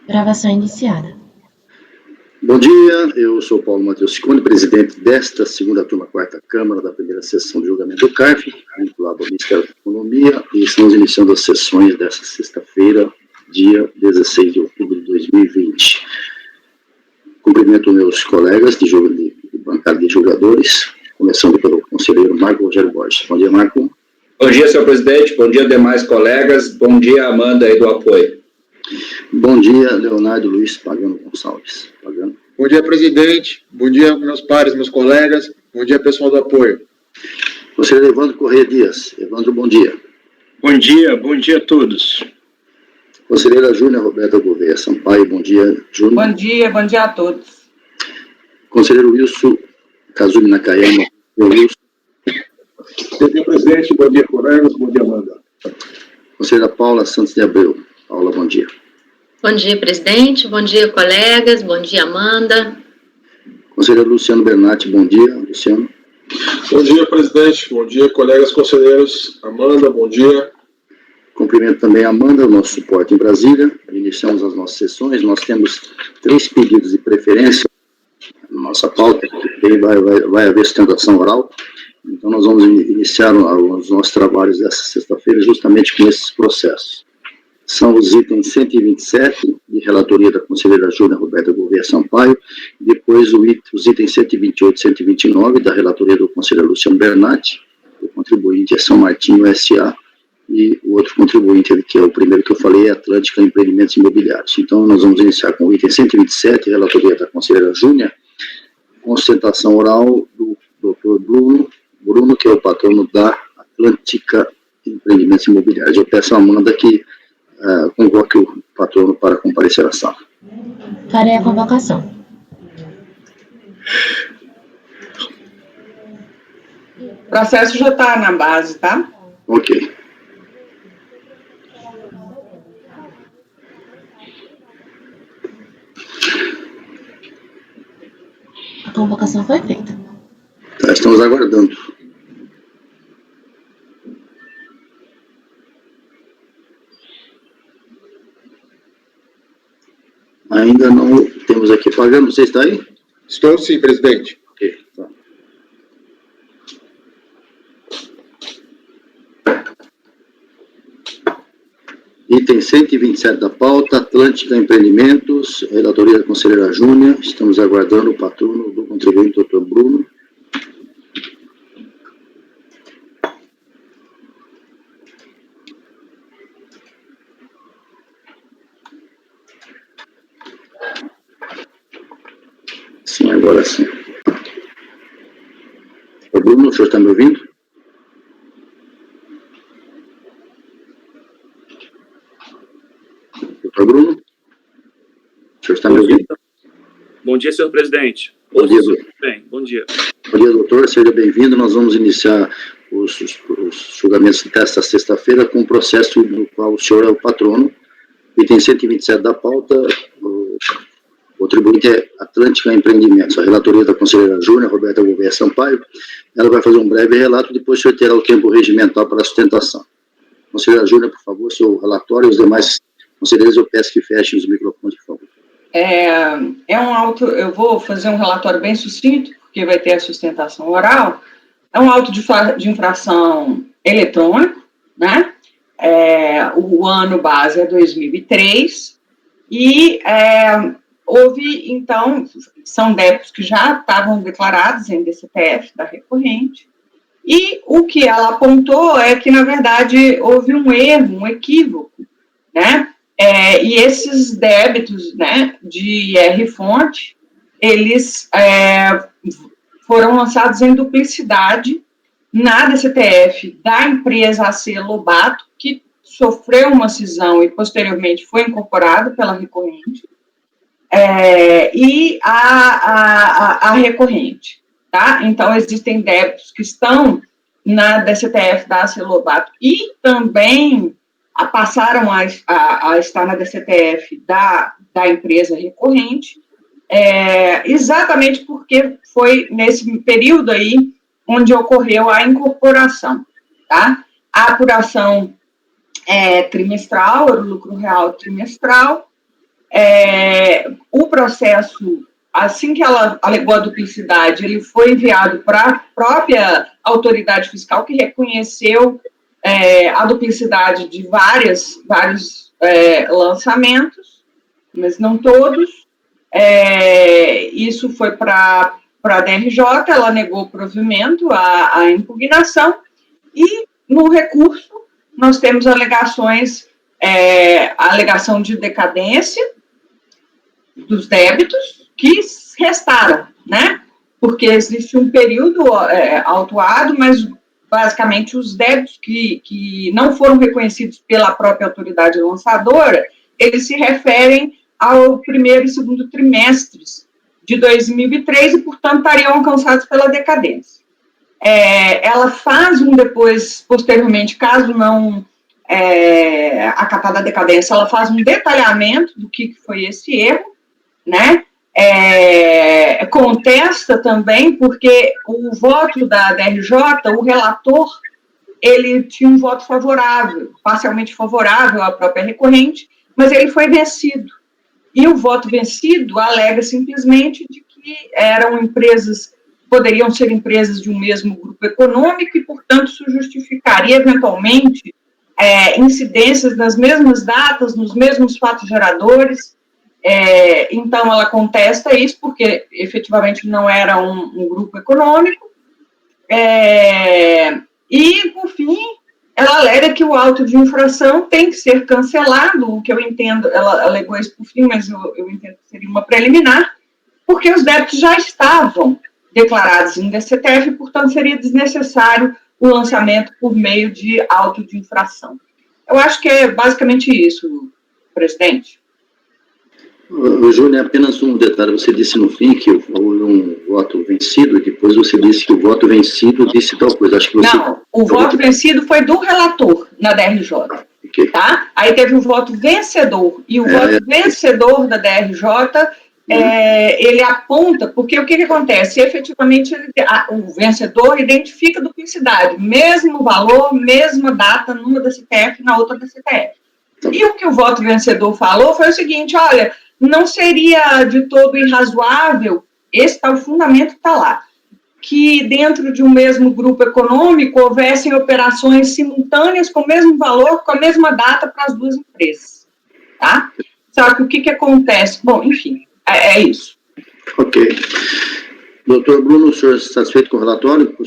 Gravação iniciada. Bom dia, eu sou Paulo Matheus Ciccone, presidente desta segunda turma, quarta Câmara da primeira sessão de julgamento do CARF, vinculado ao Ministério da Economia, e estamos iniciando as sessões desta sexta-feira, dia 16 de outubro de 2020. Cumprimento meus colegas de bancada de julgadores, começando pelo conselheiro Marco Rogério Borges. Bom dia, Marco. Bom dia, senhor presidente. Bom dia, demais colegas. Bom dia, Amanda, aí do apoio. Bom dia, Leonardo Luiz Pagano Gonçalves. Pagano. Bom dia, presidente. Bom dia, meus pares, meus colegas. Bom dia, pessoal do apoio. Conselheiro Evandro Corrêa Dias. Evandro, bom dia. Bom dia a todos. Conselheira Júnior Roberta Gouveia Sampaio, bom dia, Júnior. Bom dia a todos. Conselheiro Wilson Kazumi Nakayama. Wilson. Bom dia, presidente. Bom dia, colegas. Bom dia, Amanda. Conselheira Paula Santos de Abreu. Paula, bom dia. Bom dia, presidente. Bom dia, colegas. Bom dia, Amanda. Conselheiro Luciano Bernatti, bom dia, Luciano. Bom dia, presidente. Bom dia, colegas conselheiros. Amanda, bom dia. Cumprimento também a Amanda, o nosso suporte em Brasília. Iniciamos as nossas sessões. Nós temos 3 pedidos de preferência na nossa pauta, que vai haver sustentação oral. Então, nós vamos iniciar os nossos trabalhos dessa sexta-feira justamente com esses processos. São os itens 127, de relatoria da conselheira Júnior Roberta Gouveia Sampaio, e depois os itens 128 e 129, da relatoria do conselheiro Luciano Bernatti, o contribuinte é São Martinho S.A., e o outro contribuinte, que é o primeiro que eu falei, é Atlântica Empreendimentos Imobiliários. Então, nós vamos iniciar com o item 127, relatoria da conselheira Júnior, com sustentação oral do Dr. Bruno, que é o patrono da Atlântica Empreendimentos Imobiliários. Eu peço a Amanda que convoque o patrono para comparecer à sala. Farei a convocação. O processo já está na base, tá? Ok. A convocação foi feita. Tá, estamos aguardando. Ainda não temos aqui. Pagano, você está aí? Estou sim, presidente. Ok, tá. Item 127 da pauta, Atlântica Empreendimentos, relatoria da conselheira Júnior. Estamos aguardando o patrono do contribuinte, Dr. Bruno. Sim, agora sim. O Bruno, o senhor está me ouvindo? Doutor Bruno? O senhor está me ouvindo? Bom dia, senhor presidente. Bom dia, doutor. Bem, bom dia. Bom dia, doutor. Seja bem-vindo. Nós vamos iniciar os julgamentos desta sexta-feira com o processo no qual o senhor é o patrono. Item 127 da pauta, o contribuinte é Atlântica Empreendimentos. A relatoria da conselheira Júnior Roberta Gouveia Sampaio. Ela vai fazer um breve relato, depois o senhor terá o tempo regimental para a sustentação. Conselheira Júnior, por favor, seu relatório, e os demais conselheiros eu peço que fechem os microfones, por favor. Eu vou fazer um relatório bem sucinto, porque vai ter a sustentação oral. É um auto de infração eletrônico, né? O ano base é 2003, e houve, então, são débitos que já estavam declarados em DCTF da recorrente, e o que ela apontou é que, na verdade, houve um erro, um equívoco, né? E esses débitos, né, de IR-fonte, eles foram lançados em duplicidade na DCTF da empresa AC Lobato, que sofreu uma cisão e posteriormente foi incorporado pela recorrente, e a recorrente, tá? Então, existem débitos que estão na DCTF da AC Lobato e também passaram a estar na DCTF da empresa recorrente, exatamente porque foi nesse período aí onde ocorreu a incorporação, tá? A apuração trimestral, era o lucro real trimestral, O processo, assim que ela alegou a duplicidade, ele foi enviado para a própria autoridade fiscal, que reconheceu a duplicidade de vários lançamentos, mas não todos. Isso foi para a DRJ, ela negou o provimento, a impugnação, e no recurso nós temos alegações, a alegação de decadência dos débitos que restaram, né? Porque existe um período autuado, mas basicamente os débitos que não foram reconhecidos pela própria autoridade lançadora, eles se referem ao primeiro e segundo trimestres de 2003 e, portanto, estariam alcançados pela decadência. Ela faz posteriormente, caso não acatada a decadência, ela faz um detalhamento do que foi esse erro, né? Contesta também, porque o voto da DRJ, o relator, ele tinha um voto favorável, parcialmente favorável à própria recorrente, mas ele foi vencido. E o voto vencido alega simplesmente de que poderiam ser empresas de um mesmo grupo econômico e, portanto, isso justificaria, eventualmente, incidências nas mesmas datas, nos mesmos fatos geradores. Então, ela contesta isso, porque, efetivamente, não era um grupo econômico. E, por fim, ela alega que o auto de infração tem que ser cancelado, o que eu entendo, ela alegou isso por fim, mas eu entendo que seria uma preliminar, porque os débitos já estavam declarados em DCTF, portanto, seria desnecessário o lançamento por meio de auto de infração. Eu acho que é basicamente isso, presidente. Júlia, apenas um detalhe, você disse no fim que houve um voto vencido, e depois você disse que o voto vencido disse tal coisa. Acho que você... Não, o voto vencido foi do relator na DRJ, okay. Tá? Aí teve o voto vencedor, e o voto vencedor da DRJ, ele aponta, porque o que acontece? Efetivamente, o vencedor identifica a duplicidade, mesmo valor, mesma data, numa da CTF, na outra da CTF. E o que o voto vencedor falou foi o seguinte, olha, não seria de todo irrazoável, esse tal fundamento está lá, que dentro de um mesmo grupo econômico houvessem operações simultâneas com o mesmo valor, com a mesma data para as duas empresas, tá? Só que o que acontece? Bom, enfim, é isso. Ok. Doutor Bruno, o senhor satisfeito com o relatório? Por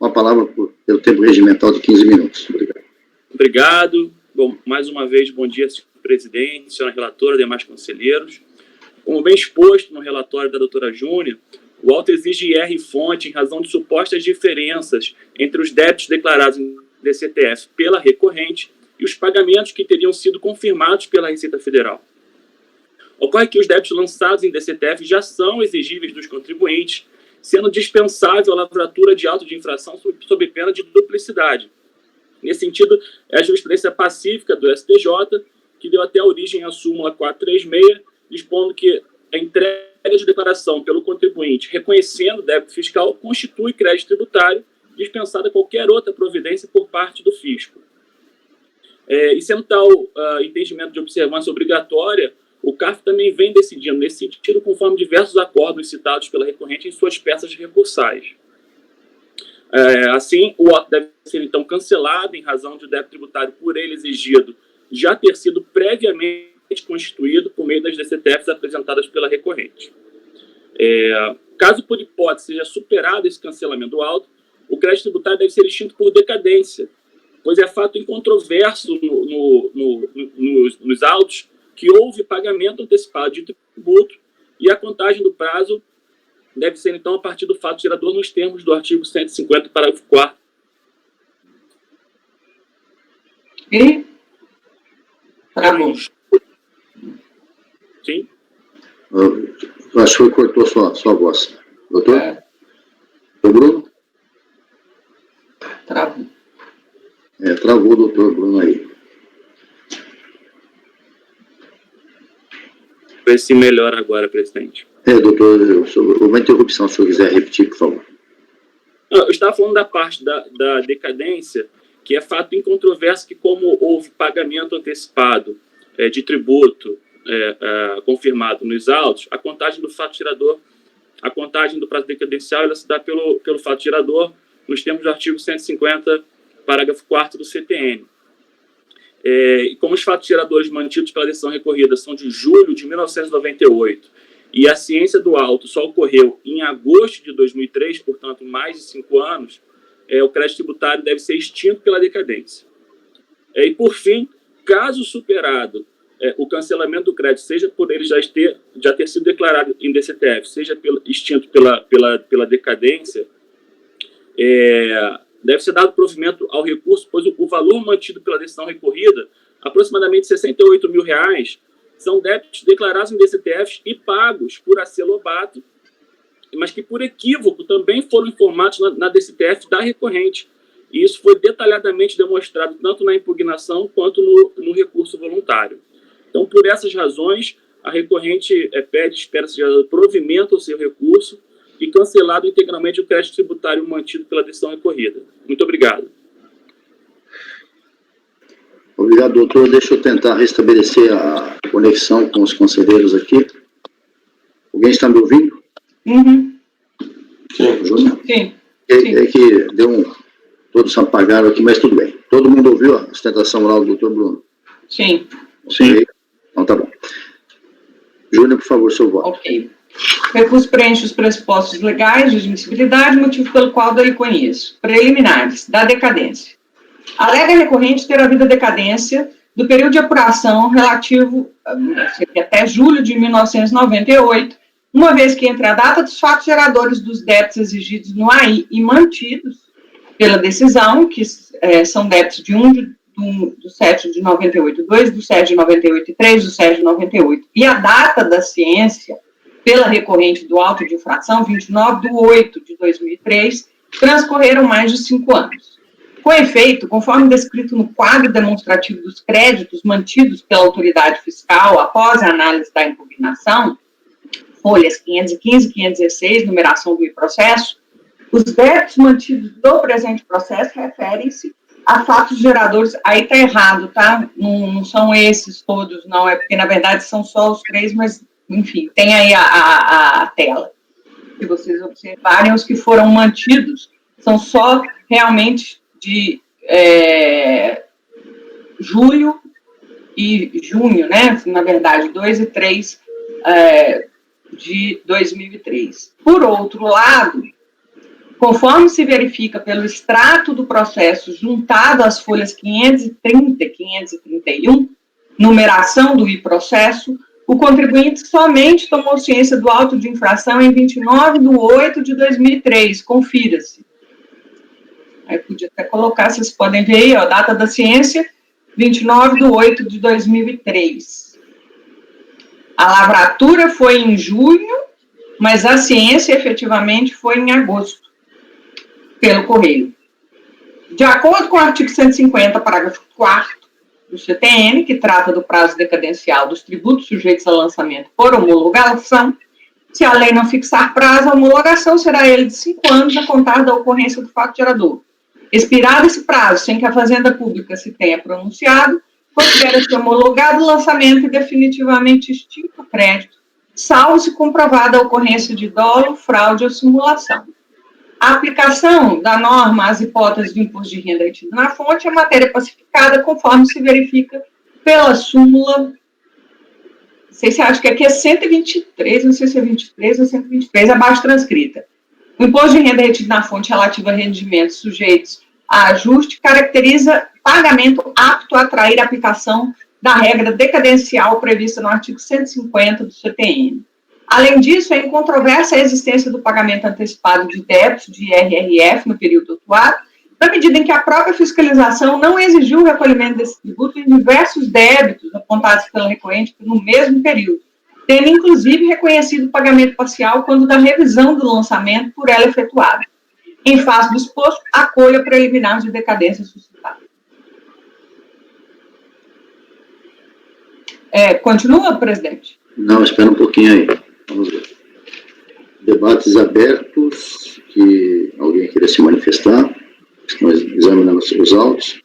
uma palavra pelo tempo regimental de 15 minutos. Obrigado. Obrigado. Bom, mais uma vez, bom dia, senhor presidente, senhora relatora, demais conselheiros. Como bem exposto no relatório da doutora Júnia, o auto exige IR fonte em razão de supostas diferenças entre os débitos declarados em DCTF pela recorrente e os pagamentos que teriam sido confirmados pela Receita Federal. Ocorre que os débitos lançados em DCTF já são exigíveis dos contribuintes, sendo dispensável a lavratura de auto de infração sob pena de duplicidade. Nesse sentido, é a jurisprudência pacífica do STJ, que deu até origem à súmula 436, dispondo que a entrega de declaração pelo contribuinte reconhecendo o débito fiscal constitui crédito tributário, dispensada qualquer outra providência por parte do fisco. E sendo tal entendimento de observância obrigatória, o CARF também vem decidindo nesse sentido, conforme diversos acordos citados pela recorrente em suas peças recursais. Assim, o auto deve ser, então, cancelado em razão de o débito tributário por ele exigido já ter sido previamente constituído por meio das DCTFs apresentadas pela recorrente. Caso, por hipótese, seja superado esse cancelamento do auto, o crédito tributário deve ser extinto por decadência, pois é fato incontroverso nos autos que houve pagamento antecipado de tributo e a contagem do prazo deve ser, então, a partir do fato gerador nos termos do artigo 150, parágrafo 4º. E? Travou. Sim? Eu acho que cortou sua voz. Doutor? O Bruno? Travou. Travou o doutor Bruno aí. Ver se melhora agora, presidente. Doutor, uma interrupção, se o senhor quiser repetir, por favor. Eu estava falando da parte da decadência, que é fato incontroverso que, como houve pagamento antecipado de tributo confirmado nos autos, a contagem do fato gerador, a contagem do prazo decadencial, ela se dá pelo fato gerador, nos termos do artigo 150, parágrafo 4º do CTN. E como os fatos geradores mantidos pela decisão recorrida são de julho de 1998 e a ciência do auto só ocorreu em agosto de 2003, portanto, mais de 5 anos, o crédito tributário deve ser extinto pela decadência. E, por fim, caso superado o cancelamento do crédito, seja por ele já ter sido declarado em DCTF, seja extinto pela decadência, deve ser dado provimento ao recurso, pois o valor mantido pela decisão recorrida, aproximadamente R$ 68 mil, são débitos declarados em DCTFs e pagos por AC Lobato, mas que por equívoco também foram informados na DCTF da recorrente. E isso foi detalhadamente demonstrado tanto na impugnação quanto no recurso voluntário. Então, por essas razões, a recorrente espera seja dado provimento ao seu recurso e cancelado integralmente o crédito tributário mantido pela decisão recorrida. Muito obrigado. Obrigado, doutor. Deixa eu tentar restabelecer a conexão com os conselheiros aqui. Alguém está me ouvindo? Uhum. Sim. Júnior? Sim. É que deu todos apagaram aqui, mas tudo bem. Todo mundo ouviu a sustentação oral do doutor Bruno? Sim. Sim. Então tá bom. Júnior, por favor, seu voto. Ok. O recurso preenche os pressupostos legais de admissibilidade, motivo pelo qual dele conheço. Preliminares, da decadência. Alega a recorrente ter havido a decadência do período de apuração relativo até julho de 1998, uma vez que entre a data dos fatos geradores dos débitos exigidos no AI e mantidos pela decisão, que são débitos de 1 do 7 de 98, 2 do 7 de 98 e 3 do 7 de 98, e a data da ciência pela recorrente do auto de infração, 29 de 8 de 2003, transcorreram mais de 5 anos. Com efeito, conforme descrito no quadro demonstrativo dos créditos mantidos pela autoridade fiscal após a análise da impugnação, folhas 515 e 516, numeração do processo, os débitos mantidos do presente processo referem-se a fatos geradores. Aí está errado, tá? Não são esses todos, não, é porque, na verdade, são só os 3, mas, enfim, tem aí a tela. Se vocês observarem, os que foram mantidos são só realmente de julho e junho, né? Na verdade, 2 e 3 de 2003. Por outro lado, conforme se verifica pelo extrato do processo juntado às folhas 530 e 531, numeração do processo, o contribuinte somente tomou ciência do auto de infração em 29 de 8 de 2003. Confira-se. Aí podia até colocar, vocês podem ver aí, ó, data da ciência, 29 de 8 de 2003. A lavratura foi em junho, mas a ciência efetivamente foi em agosto, pelo correio. De acordo com o artigo 150, parágrafo 4º do CTN, que trata do prazo decadencial dos tributos sujeitos a lançamento por homologação, se a lei não fixar prazo, a homologação será ele de 5 anos a contar da ocorrência do fato gerador. Expirado esse prazo, sem que a Fazenda Pública se tenha pronunciado, considera-se homologado o lançamento e definitivamente extinto o crédito, salvo se comprovada a ocorrência de dolo, fraude ou simulação. A aplicação da norma às hipóteses de imposto de renda retido na fonte é matéria pacificada, conforme se verifica pela súmula, não sei se acho que aqui é 123, não sei se é 23 ou 123, abaixo transcrita. O imposto de renda retido na fonte relativo a rendimentos sujeitos a ajuste caracteriza pagamento apto a atrair a aplicação da regra decadencial prevista no artigo 150 do CTN. Além disso, é incontroversa a existência do pagamento antecipado de débitos de IRRF no período atuado, na medida em que a própria fiscalização não exigiu o recolhimento desse tributo em diversos débitos apontados pela recorrente no mesmo período, tendo inclusive reconhecido o pagamento parcial quando da revisão do lançamento por ela efetuada. Em face do exposto, acolha preliminar de decadência suscitada. Continua, presidente? Não, espera um pouquinho aí. Vamos ver. Debates abertos, que alguém queira se manifestar. Estamos examinando os autos.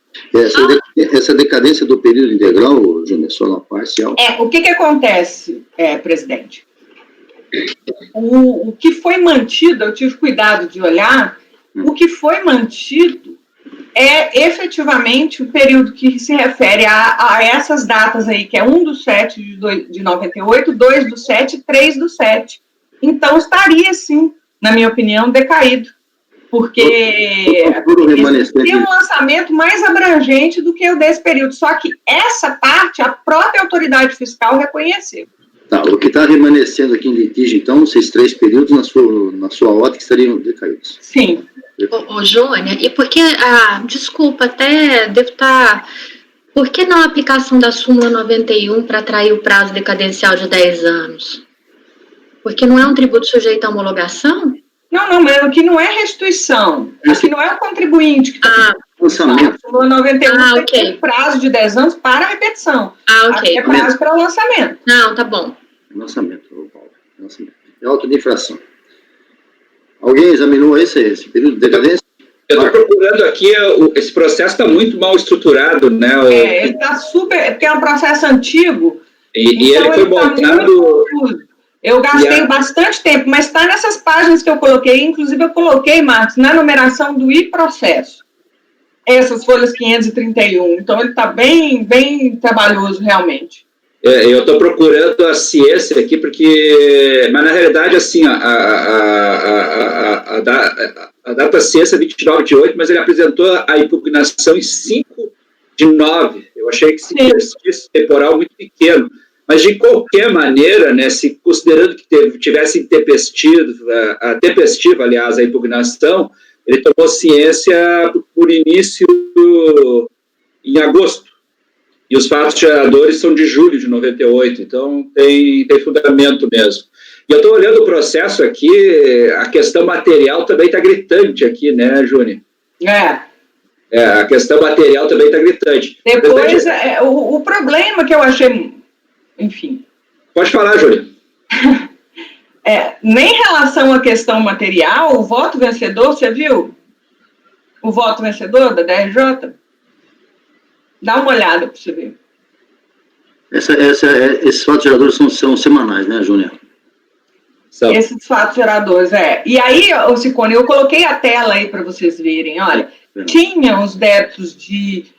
Essa decadência do período integral, Júnior, só na parcial. O que acontece, presidente? O que foi mantido, eu tive cuidado de olhar, o que foi mantido é efetivamente o período que se refere a essas datas aí, que é 1/7 de 98, 2/7 e 3/7. Então, estaria, sim, na minha opinião, decaído, porque tem um lançamento mais abrangente do que o desse período, só que essa parte a própria autoridade fiscal reconheceu. Tá, o que está remanescendo aqui em litígio, então, esses 3 períodos, na sua ótica, estariam decaídos? Sim. Ô Júnior, e por que, desculpa, até devo estar... Por que não a aplicação da súmula 91 para atrair o prazo decadencial de 10 anos? Porque não é um tributo sujeito à homologação? Não, mas o que não é restituição, o que não é o contribuinte que está lançamento. A súmula 91 tem um prazo de 10 anos para a repetição. Ok. Aqui é prazo para o lançamento. Não, tá bom. Lançamento, Paulo. Lançamento. É auto de infração. Alguém examinou esse período de decadência? Eu estou procurando aqui, esse processo está muito mal estruturado, né? Ele está super, porque é um processo antigo. E então ele foi montado... Eu gastei bastante tempo, mas está nessas páginas que eu coloquei, inclusive eu coloquei, Marcos, na numeração do I-processo. Essas folhas 531. Então ele está bem, bem trabalhoso, realmente. Eu estou procurando a ciência aqui, porque... Mas, na realidade, assim, a data ciência é 29/8, mas ele apresentou a impugnação em 5/9. Eu achei que esse exercício temporal muito pequeno. Mas, de qualquer maneira, né, se considerando que tivesse tempestiva, aliás, a impugnação, ele tomou ciência por início em agosto. E os fatos geradores são de julho de 98, então tem fundamento mesmo. E eu estou olhando o processo aqui, a questão material também está gritante aqui, né, Júnior? A questão material também está gritante. Depois, o problema que eu achei... Enfim. Pode falar, Júlia. Nem em relação à questão material, o voto vencedor, você viu? O voto vencedor da DRJ? Dá uma olhada para você ver. Esses fatos geradores são semanais, né, Júnior? Esses fatos geradores, E aí, Ciccone, eu coloquei a tela aí para vocês verem, olha, tinha os débitos de...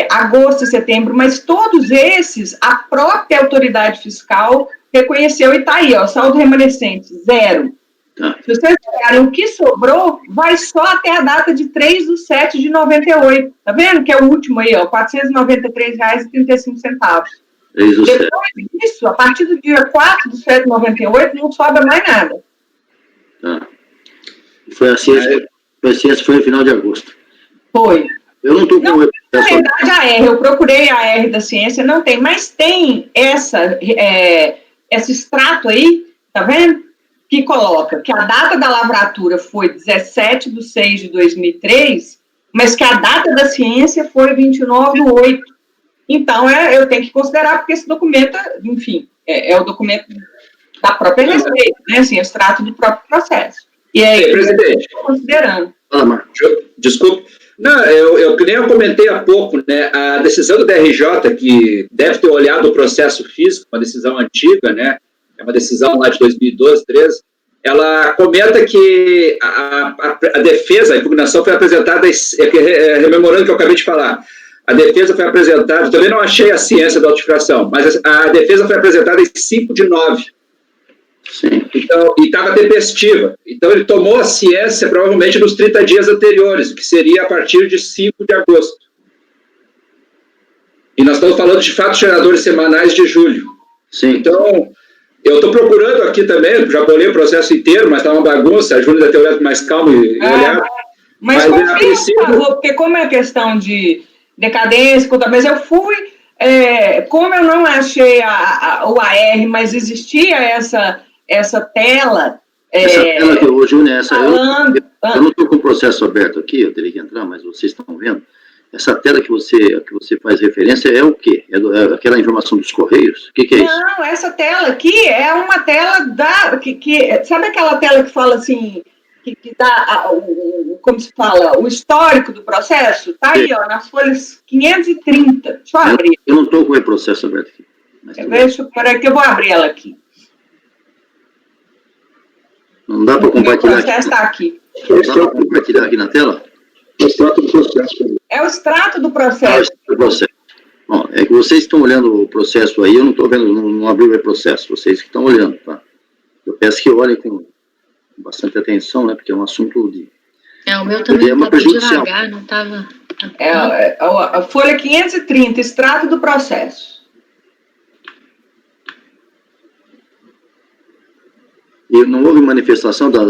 agosto e setembro, mas todos esses, a própria autoridade fiscal reconheceu e está aí, saldo remanescente, 0. Se vocês olharem o que sobrou, vai só até a data de 3/7 de 98. Tá vendo? Que é o último aí, R$ 493,35. Depois disso, a partir do dia 4/7 de 98, não sobra mais nada. Foi assim, foi no final de agosto. Foi. Eu não estou com... Na verdade, eu procurei a R da ciência, não tem, mas tem esse extrato aí, tá vendo? Que coloca que a data da lavratura foi 17/6 de 2003, mas que a data da ciência foi 29/8. Então, eu tenho que considerar, porque esse documento, enfim, é o documento da própria Receita, né? Assim, extrato do próprio processo. E aí, presidente, estou considerando. Fala, Marcos. Desculpe. Não, eu comentei há pouco, né, a decisão do DRJ, que deve ter olhado o processo físico, uma decisão antiga, né, é uma decisão lá de 2012, 13, ela comenta que a defesa, a impugnação foi apresentada, rememorando o que eu acabei de falar, a defesa foi apresentada, também não achei a ciência da auto-infração, mas a defesa foi apresentada em 5/9. Sim. Então, e estava tempestiva. Então, ele tomou a ciência provavelmente nos 30 dias anteriores, que seria a partir de 5 de agosto. E nós estamos falando de fatos geradores semanais de julho. Sim. Então, eu estou procurando aqui também, já bolei o processo inteiro, mas está uma bagunça, a Júlia deve ter olhado mais calmo e olhar. Mas confia, por favor, porque como é questão de decadência, mas eu fui... como eu não achei o AR, mas existia essa tela... Essa tela que eu, Júnior, falando... eu não estou com o processo aberto aqui, eu teria que entrar, mas vocês estão vendo. Essa tela que você faz referência é o quê? É aquela informação dos Correios? O que é isso? Não, essa tela aqui é uma tela sabe aquela tela que fala assim, que dá o como se fala, o histórico do processo? Está aí, ó, nas folhas 530. Deixa eu abrir. Eu não estou com o processo aberto aqui. Peraí que eu vou abrir ela aqui. Não dá para compartilhar. O processo está aqui. Não dá para compartilhar aqui na tela? O extrato do processo. É o extrato do processo. Bom, é que vocês estão olhando o processo aí, eu não estou vendo, não abri o processo, vocês que estão olhando, tá? Eu peço que olhem com bastante atenção, né, porque é um assunto de... O meu também estava prejudicial. Devagar, não estava... A folha 530, extrato do processo. E não houve manifestação da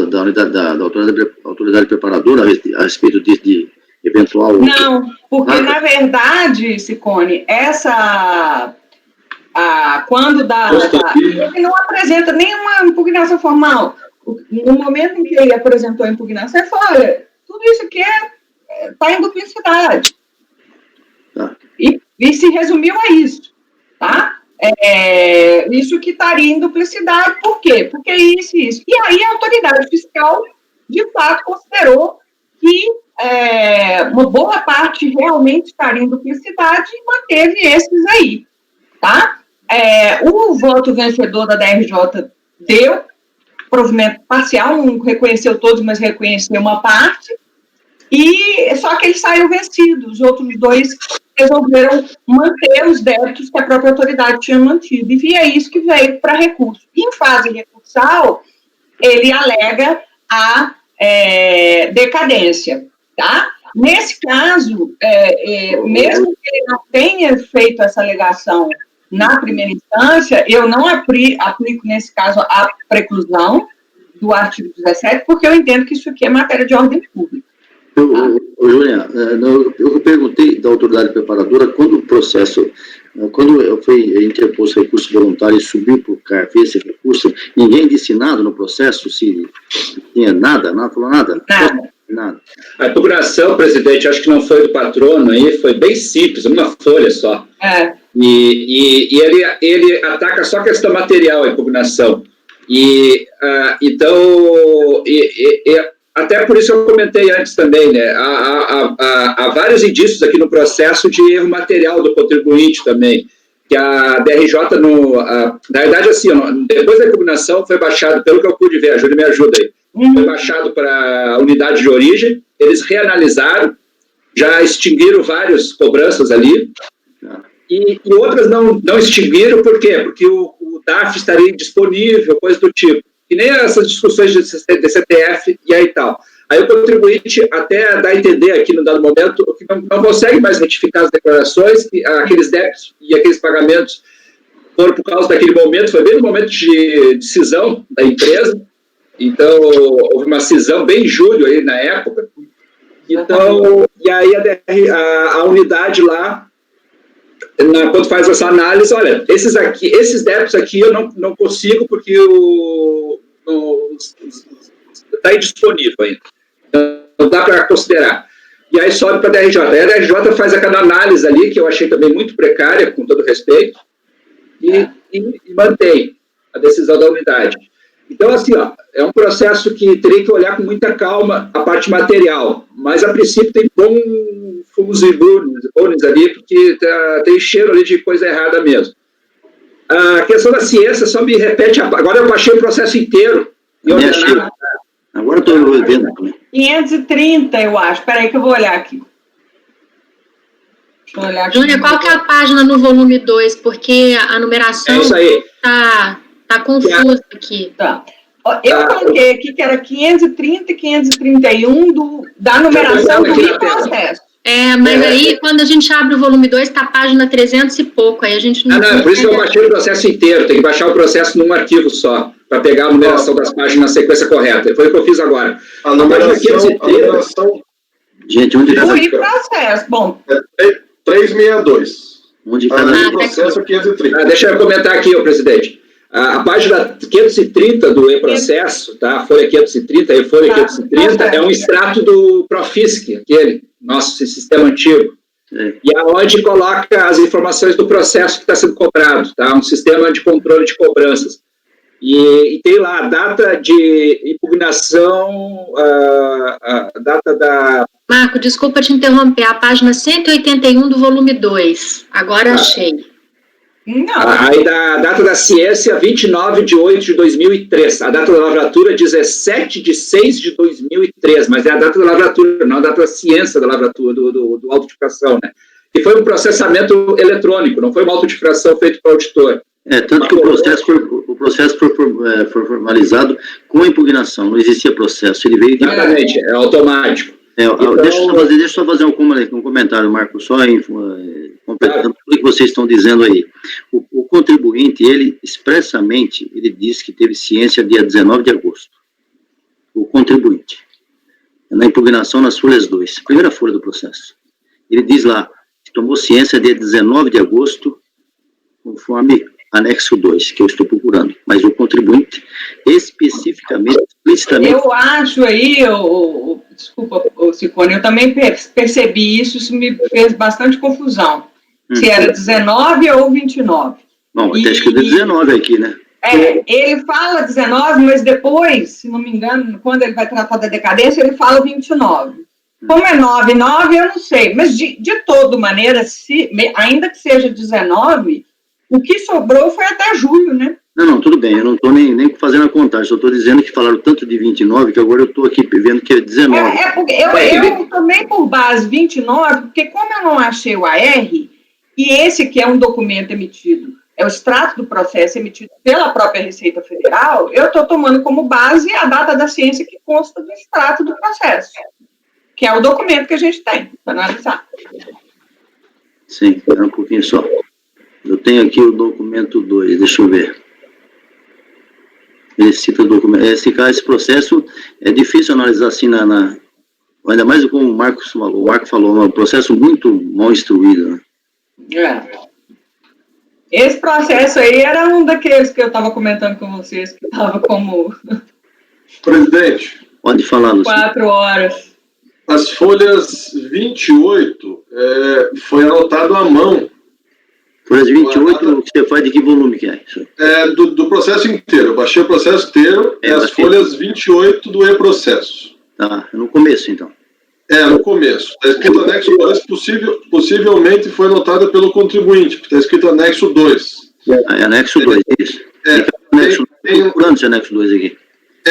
autoridade preparadora a respeito de eventual... Não, porque na verdade, Ciccone, quando ele não apresenta nenhuma impugnação formal. No momento em que ele apresentou a impugnação, ele falou, olha, tudo isso aqui está em duplicidade. Tá. E se resumiu a isso, tá? Isso que estaria em duplicidade, por quê? Porque isso e isso. E aí a autoridade fiscal, de fato, considerou que uma boa parte realmente estaria em duplicidade e manteve esses aí, tá? O voto vencedor da DRJ deu provimento parcial, não reconheceu todos, mas reconheceu uma parte, e só que ele saiu vencido. Os outros dois resolveram manter os débitos que a própria autoridade tinha mantido, e é isso que veio para recurso. Em fase recursal, ele alega a decadência, tá? Nesse caso, mesmo que ele não tenha feito essa alegação na primeira instância, eu não aplico, nesse caso, a preclusão do artigo 17, porque eu entendo que isso aqui é matéria de ordem pública. Juliana, eu perguntei da autoridade preparadora quando o processo, quando foi interposto recurso voluntário e subiu para o CARF esse recurso, ninguém disse nada no processo, se tinha nada, não falou nada? Nada. A impugnação, presidente, acho que não foi do patrono aí, foi bem simples, uma folha só. E ele ataca só a questão material, a impugnação. Então, até por isso eu comentei antes também, né? Há vários indícios aqui no processo de erro material do contribuinte também, que a DRJ, na verdade, assim, depois da impugnação foi baixado, pelo que eu pude ver, a Júlia me ajuda aí, foi baixado para a unidade de origem, eles reanalisaram, já extinguiram várias cobranças ali, e outras não extinguiram, por quê? Porque o DARF estaria indisponível, coisa do tipo. E nem essas discussões de CTF e aí tal. Aí o contribuinte até dá a entender aqui no dado momento que não consegue mais retificar as declarações, que aqueles débitos e aqueles pagamentos foram por causa daquele momento, foi bem no momento de cisão da empresa, então houve uma cisão bem em julho aí na época, então, e aí a unidade lá, quando faz essa análise, olha, esses débitos aqui eu não consigo porque está indisponível ainda. Então, não dá para considerar. E aí sobe para a DRJ. Aí a DRJ faz aquela análise ali, que eu achei também muito precária, com todo respeito, e mantém a decisão da unidade. Então, assim, é um processo que teria que olhar com muita calma a parte material, mas a princípio tem bom fumos e burnes ali, porque tem cheiro ali de coisa errada mesmo. A questão da ciência só me repete, agora eu baixei o processo inteiro. Agora eu estou vendo também. 530, eu acho. Espera aí que eu vou olhar aqui. Deixa eu olhar aqui. Júlia, qual que é a página no volume 2? Porque a numeração está confusa aqui. Tá. Eu coloquei aqui que era 530 e 531 da numeração do processo. Mas aí, quando a gente abre o volume 2, está a página 300 e pouco, aí a gente não... Não, por isso que eu baixei o processo inteiro, tem que baixar o processo num arquivo só, para pegar a numeração das páginas na sequência correta. Foi o que eu fiz agora. A numeração... Gente, onde está... E processo, bom... 362. Onde está o processo 530. Deixa eu comentar aqui, presidente. A página 530 do e-processo, tá? Folha 530, e-folha 530, é um extrato do Profisc, aquele, nosso sistema antigo. E aonde coloca as informações do processo que está sendo cobrado, tá? Um sistema de controle de cobranças. E tem lá a data de impugnação, a data da... Marco, desculpa te interromper, a página 181 do volume 2. Agora achei. Não. Aí da data da ciência, 29 de 8 de 2003. A data da lavratura, 17 de 6 de 2003. Mas é a data da lavratura, não a data da ciência da lavratura, do auto-de-infração, né? E foi um processamento eletrônico, não foi uma auto-de-infração feita para o auditor. Tanto que o processo foi formalizado com a impugnação, não existia processo, ele veio de... Exatamente, é automático. Então, deixa eu só fazer um comentário, Marco, só completando tudo que vocês estão dizendo aí. O contribuinte, ele expressamente, ele disse que teve ciência dia 19 de agosto. O contribuinte. Na impugnação nas folhas 2, primeira folha do processo. Ele diz lá que tomou ciência dia 19 de agosto, conforme anexo 2, que eu estou procurando. Mas o contribuinte, especificamente, explicitamente... Eu acho aí, desculpa, Ciccone, eu também percebi isso me fez bastante confusão. Se era 19 ou 29. Bom, está escrito 19 aqui, né? Ele fala 19, mas depois, se não me engano, quando ele vai tratar da decadência, ele fala 29. Como é 9, eu não sei. Mas, de toda maneira, ainda que seja 19... O que sobrou foi até julho, né? Não, tudo bem, eu não estou nem fazendo a contagem, só estou dizendo que falaram tanto de 29, que agora eu estou aqui vendo que é 19. Porque eu tomei por base 29, porque como eu não achei o AR, e esse que é um documento emitido, é o extrato do processo emitido pela própria Receita Federal, eu estou tomando como base a data da ciência que consta do extrato do processo, que é o documento que a gente tem para analisar. Sim, era um pouquinho só. Eu tenho aqui o documento 2, deixa eu ver. Ele cita o documento. Esse processo é difícil analisar assim ainda mais como o Marco falou, é um processo muito mal instruído, né? Esse processo aí era um daqueles que eu estava comentando com vocês, que estava como... Presidente. Pode falar, Luciano. 4 horas. As folhas 28 foi anotado à mão. Folhas 28, você faz de que volume que é? Do processo inteiro. Eu baixei o processo inteiro e as folhas 28 do e-processo. Tá, no começo, então. No começo. Está escrito anexo 2, possivelmente foi anotada pelo contribuinte, porque está escrito anexo 2. É anexo 2, isso. Procurando esse anexo 2 aqui.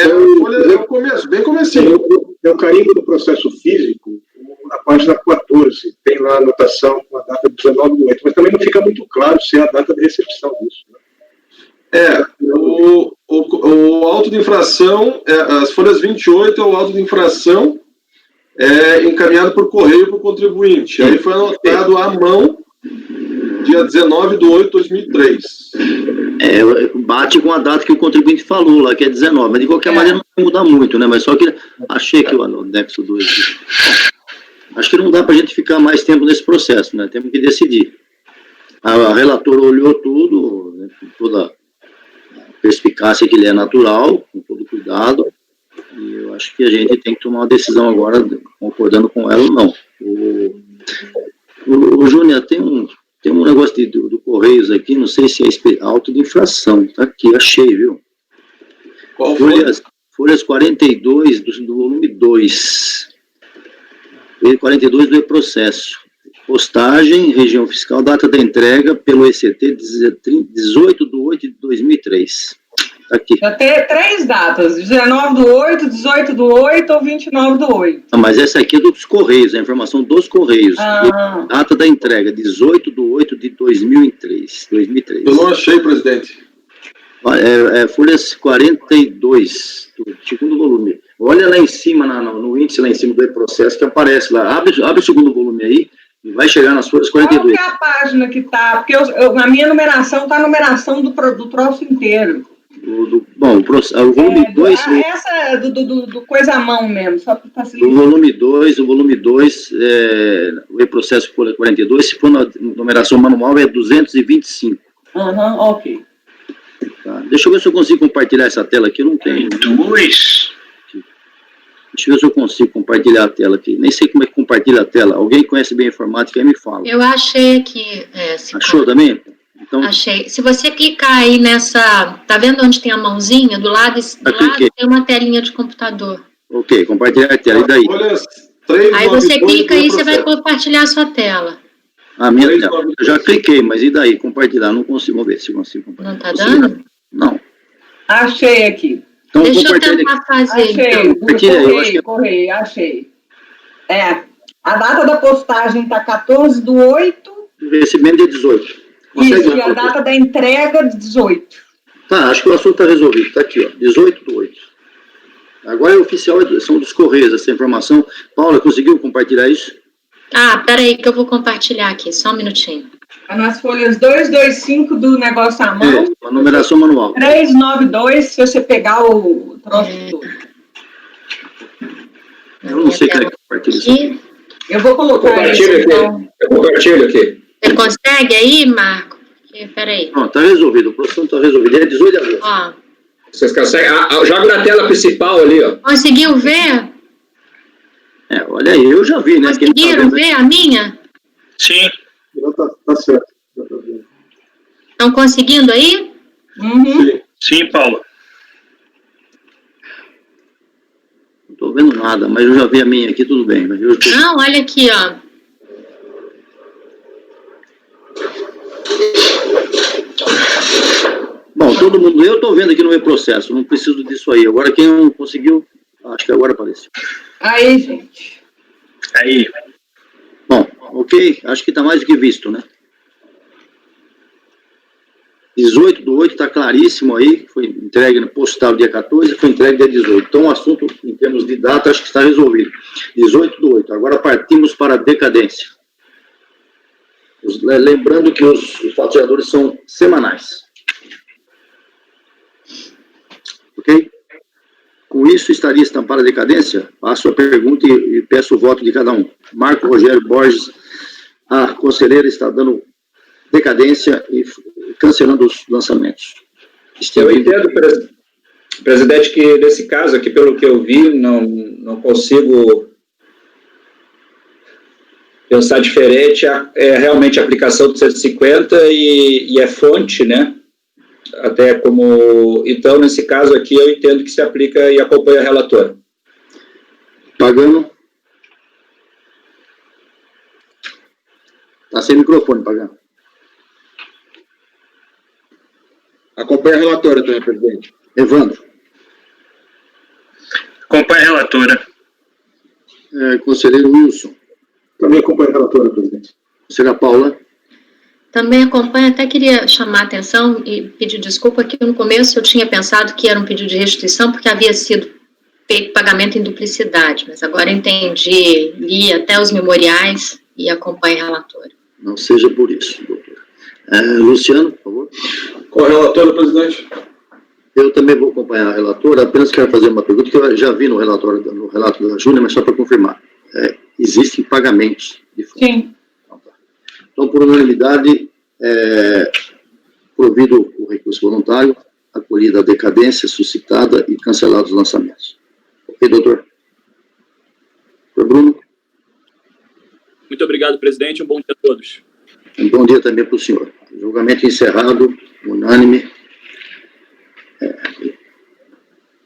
O começo, bem comecinho. É o carimbo do processo físico, na página 14, tem lá a anotação com a data 19/8, mas também não fica muito claro se é a data de recepção disso. Né? O auto de infração, as folhas 28 é o auto de infração encaminhado por correio para o contribuinte. Aí foi anotado à mão, dia 19/8/2003. Bate com a data que o contribuinte falou lá, que é 19, mas de qualquer maneira não muda muito, né? Mas só que achei que o anexo 2... Acho que não dá para a gente ficar mais tempo nesse processo, né? Temos que decidir. A relatora olhou tudo, né, com toda a perspicácia que lhe é natural, com todo cuidado, e eu acho que a gente tem que tomar uma decisão agora, concordando com ela ou não. O Júnior, tem um negócio do Correios aqui, não sei se é auto de infração, tá aqui, achei, viu? Qual foi? Folhas 42 do volume 2. 42 do e-processo. Postagem, região fiscal, data da entrega pelo ECT, 18/8/2003. Tá aqui. Já tem 3 datas, 19/8, 18/8 ou 29/8. Mas essa aqui é dos Correios, a informação dos Correios. Data da entrega, 18/8/2003. Eu não achei, presidente. Folhas 42, do segundo volume. Olha lá em cima, no índice lá em cima do e-processo que aparece lá. Abre o segundo volume aí e vai chegar nas folhas 42. Qual que é a página que está? Porque a minha numeração está a numeração do troço inteiro. O volume 2... Essa do coisa à mão mesmo, só para facilitar. O volume 2, o e-processo folha 42, se for na numeração manual, é 225. Ok. Tá. Deixa eu ver se eu consigo compartilhar essa tela aqui, eu não tenho. Deixa eu ver se eu consigo compartilhar a tela aqui. Nem sei como é que compartilha a tela. Alguém conhece bem a informática aí me fala. Eu achei aqui. Achou também? Então, Achei. Se você clicar aí nessa... Tá vendo onde tem a mãozinha? Do lado cliquei. tem uma telinha de computador. ok, compartilhar a tela, e daí? Folhas 3, Aí você 9, clica aí, você vai processo. compartilhar a sua tela. A minha Três, tela. nove, Eu já cliquei, mas e daí? Compartilhar, não consigo. Vamos ver se eu consigo compartilhar. Não tá Consigo? dando? Não. Achei aqui. Então, Deixa eu compartilha tentar fazer. Achei. compartilha aí, eu acho que- Correio, achei. A data da postagem tá 14/8. Recebimento dia 18. Consegue Isso, e a responder? data da entrega, 18. Tá, acho que o assunto está resolvido. Está aqui, ó, 18/8. Agora é oficial, são dos Correios essa informação. Paula, conseguiu compartilhar isso? Ah, peraí que eu vou compartilhar aqui, só um minutinho. Tá nas folhas 225 do negócio à mão. A numeração manual. 392, se você pegar o troço todo. Eu não sei como é que compartilha isso aqui. Aqui. Eu vou colocar Compartilha isso, então. aqui. Eu compartilho aqui. Você consegue aí, Marco? Peraí. Pronto, está resolvido. O processo está resolvido. É 18 de agosto. Ó, Vocês conseguem? Joga na tela principal ali, ó. conseguiu ver? É, olha aí, eu já vi, né? Quem tá Conseguiram vendo- ver a minha? Sim. Já tá certo. Já tá vendo. Estão conseguindo aí? Uhum. Sim. Sim, Paulo. Não estou vendo nada, mas eu já vi a minha aqui, tudo bem. Mas eu tô... Não, olha aqui, ó. Bom, todo mundo, eu estou vendo aqui no meu processo, não preciso disso aí. Agora, quem não conseguiu, acho que agora apareceu. Aí, gente. Aí. Bom, ok, acho que está mais do que visto, né? 18/8 está claríssimo aí, foi entregue no postal dia 14, foi entregue dia 18. Então, o assunto, em termos de data, acho que está resolvido. 18/8. Agora partimos para a decadência. Lembrando que os faturadores são semanais. Ok? Com isso, estaria estampada a decadência? Passo a pergunta e peço o voto de cada um. Marco Rogério Borges, a conselheira está dando decadência e cancelando os lançamentos. Eu entendo, presidente, que nesse caso aqui, pelo que eu vi, não consigo pensar diferente. É realmente a aplicação do 150 e é fonte, né? Até como... Então, nesse caso aqui, eu entendo que se aplica e acompanha a relatora. Pagano. Está sem microfone, Pagano. Acompanha a relatora também, presidente. Evandro. Acompanha a relatora. Conselheiro Wilson. Também acompanha a relatora, presidente. Conselheira Paula. Também acompanho, até queria chamar a atenção e pedir desculpa que no começo eu tinha pensado que era um pedido de restituição porque havia sido feito pagamento em duplicidade, mas agora entendi, li até os memoriais e acompanho a relatora. Não seja por isso, doutor. Luciano, por favor. Com a relatora, presidente. Eu também vou acompanhar a relatora, apenas quero fazer uma pergunta que eu já vi no relato da Júlia, mas só para confirmar. Existem pagamentos de fundo. Sim. Então, por unanimidade, provido o recurso voluntário, acolhida a decadência suscitada e cancelados os lançamentos. Ok, doutor? Doutor Bruno? Muito obrigado, presidente. Um bom dia a todos. Um bom dia também para o senhor. Julgamento encerrado, unânime.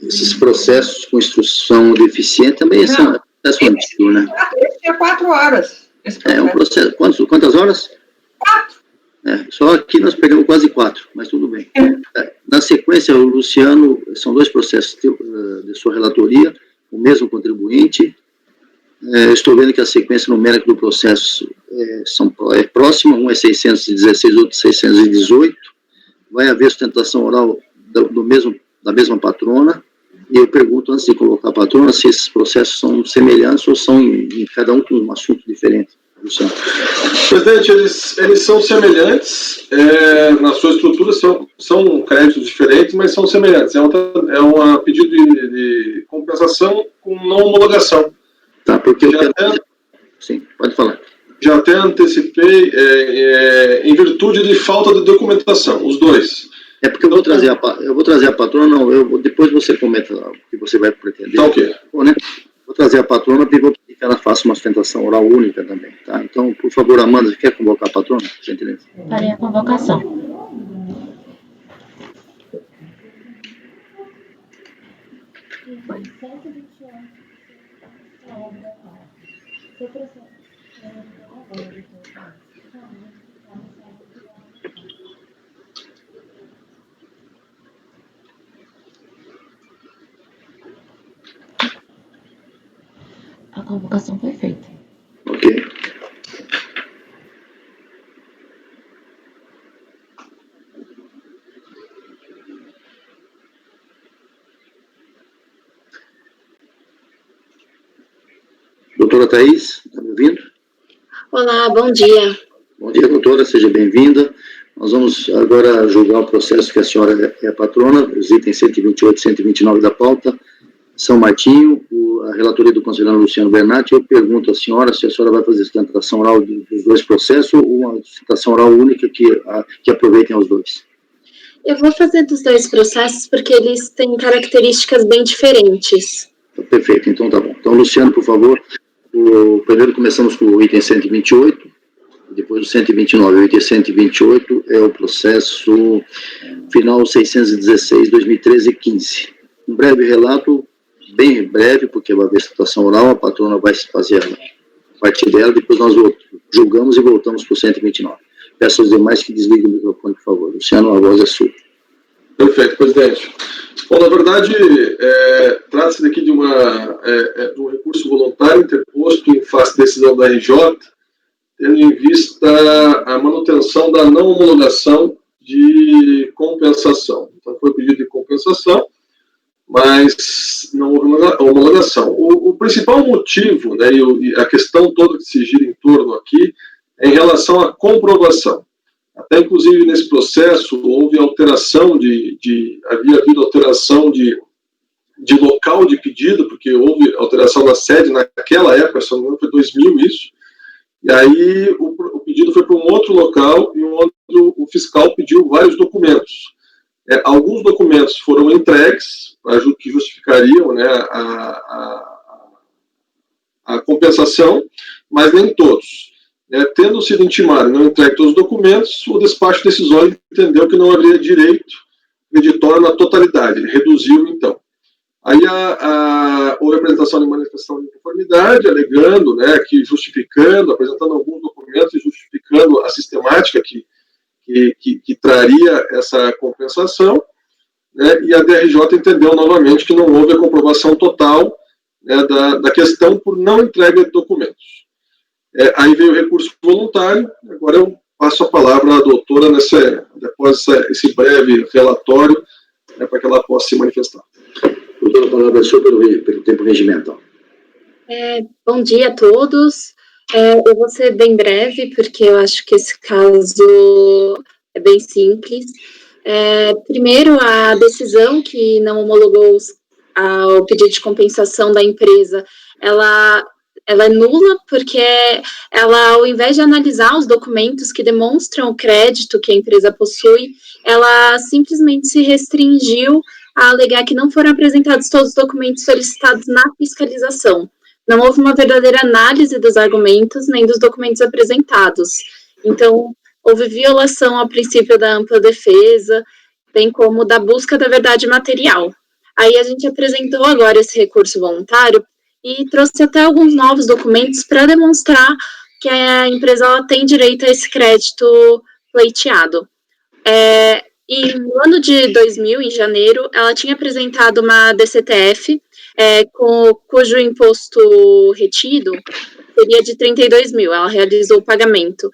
Esses processos com instrução deficiente também são processo antigo, né? Esse tinha 4 horas. É um processo. Quantas horas? 4. Só aqui nós pegamos quase 4, mas tudo bem. Na sequência, o Luciano, são 2 processos de sua relatoria, o mesmo contribuinte. Estou vendo que a sequência numérica do processo é próxima, um é 616, outro 618. Vai haver sustentação oral da mesma patrona. E eu pergunto, antes de colocar a patrona, se esses processos são semelhantes ou são em cada um com um assunto diferente. Luciano. Presidente, eles são semelhantes, na sua estrutura são créditos diferentes, mas são semelhantes. É um pedido de compensação com não homologação. Tá, porque eu quero... Sim, pode falar. Já até antecipei, em virtude de falta de documentação, os dois. É porque eu vou trazer a patrona, depois você comenta o que você vai pretender. Tá ok. Bom, né? Vou trazer a patrona e vou pedir que ela faça uma sustentação oral única também, tá? Então, por favor, Amanda, você quer convocar a patrona, por gentileza? Farei a convocação. A convocação foi feita. Ok. Doutora Thais, está me ouvindo? Olá, bom dia. Bom dia, doutora, seja bem-vinda. Nós vamos agora julgar o processo que a senhora é a patrona, os itens 128 e 129 da pauta, São Martinho, a relatoria do conselheiro Luciano Bernatti. Eu pergunto à senhora se a senhora vai fazer sustentação oral dos dois processos ou uma sustentação oral única que aproveitem os dois. Eu vou fazer dos dois processos porque eles têm características bem diferentes. Perfeito, então tá bom. Então, Luciano, por favor, primeiro começamos com o item 128, depois o 129. O item 128 é o processo final 616/2013-15. Um breve relato, bem breve, porque vai haver situação oral, a patrona vai fazer a parte dela, depois nós julgamos e voltamos para o 129. Peço aos demais que desliguem o microfone, por favor. Luciano, a voz é sua. Perfeito, presidente. Bom, na verdade, trata-se daqui de um recurso voluntário interposto em face da decisão da RJ, tendo em vista a manutenção da não homologação de compensação. Então, foi pedido de compensação, mas não houve homologação. O principal motivo, né, e a questão toda que se gira em torno aqui, é em relação à comprovação. Até, inclusive, nesse processo, houve alteração havia havido alteração de local de pedido, porque houve alteração da sede naquela época, se não me engano, foi 2000 isso, e aí o pedido foi para um outro local, e onde o fiscal pediu vários documentos. Alguns documentos foram entregues, que justificariam, né, a compensação, mas nem todos. Tendo sido intimado e não entregue todos os documentos, o despacho decisório entendeu que não havia direito creditório na totalidade, reduziu então. Aí houve apresentação de manifestação de inconformidade, alegando, né, justificando, apresentando alguns documentos e justificando a sistemática que traria essa compensação, né, e a DRJ entendeu novamente que não houve a comprovação total, né, da questão por não entrega de documentos. Aí veio o recurso voluntário. Agora eu passo a palavra à doutora depois esse breve relatório, para que ela possa se manifestar. Doutora, a palavra é sua pelo tempo regimental. Bom dia a todos. Eu vou ser bem breve, porque eu acho que esse caso é bem simples. Primeiro, a decisão que não homologou o pedido de compensação da empresa, ela é nula, porque ela, ao invés de analisar os documentos que demonstram o crédito que a empresa possui, ela simplesmente se restringiu a alegar que não foram apresentados todos os documentos solicitados na fiscalização. Não houve uma verdadeira análise dos argumentos nem dos documentos apresentados. Então, houve violação ao princípio da ampla defesa, bem como da busca da verdade material. Aí a gente apresentou agora esse recurso voluntário e trouxe até alguns novos documentos para demonstrar que a empresa ela tem direito a esse crédito pleiteado. E no ano de 2000, em janeiro, ela tinha apresentado uma DCTF, cujo imposto retido seria de 32 mil, ela realizou o pagamento.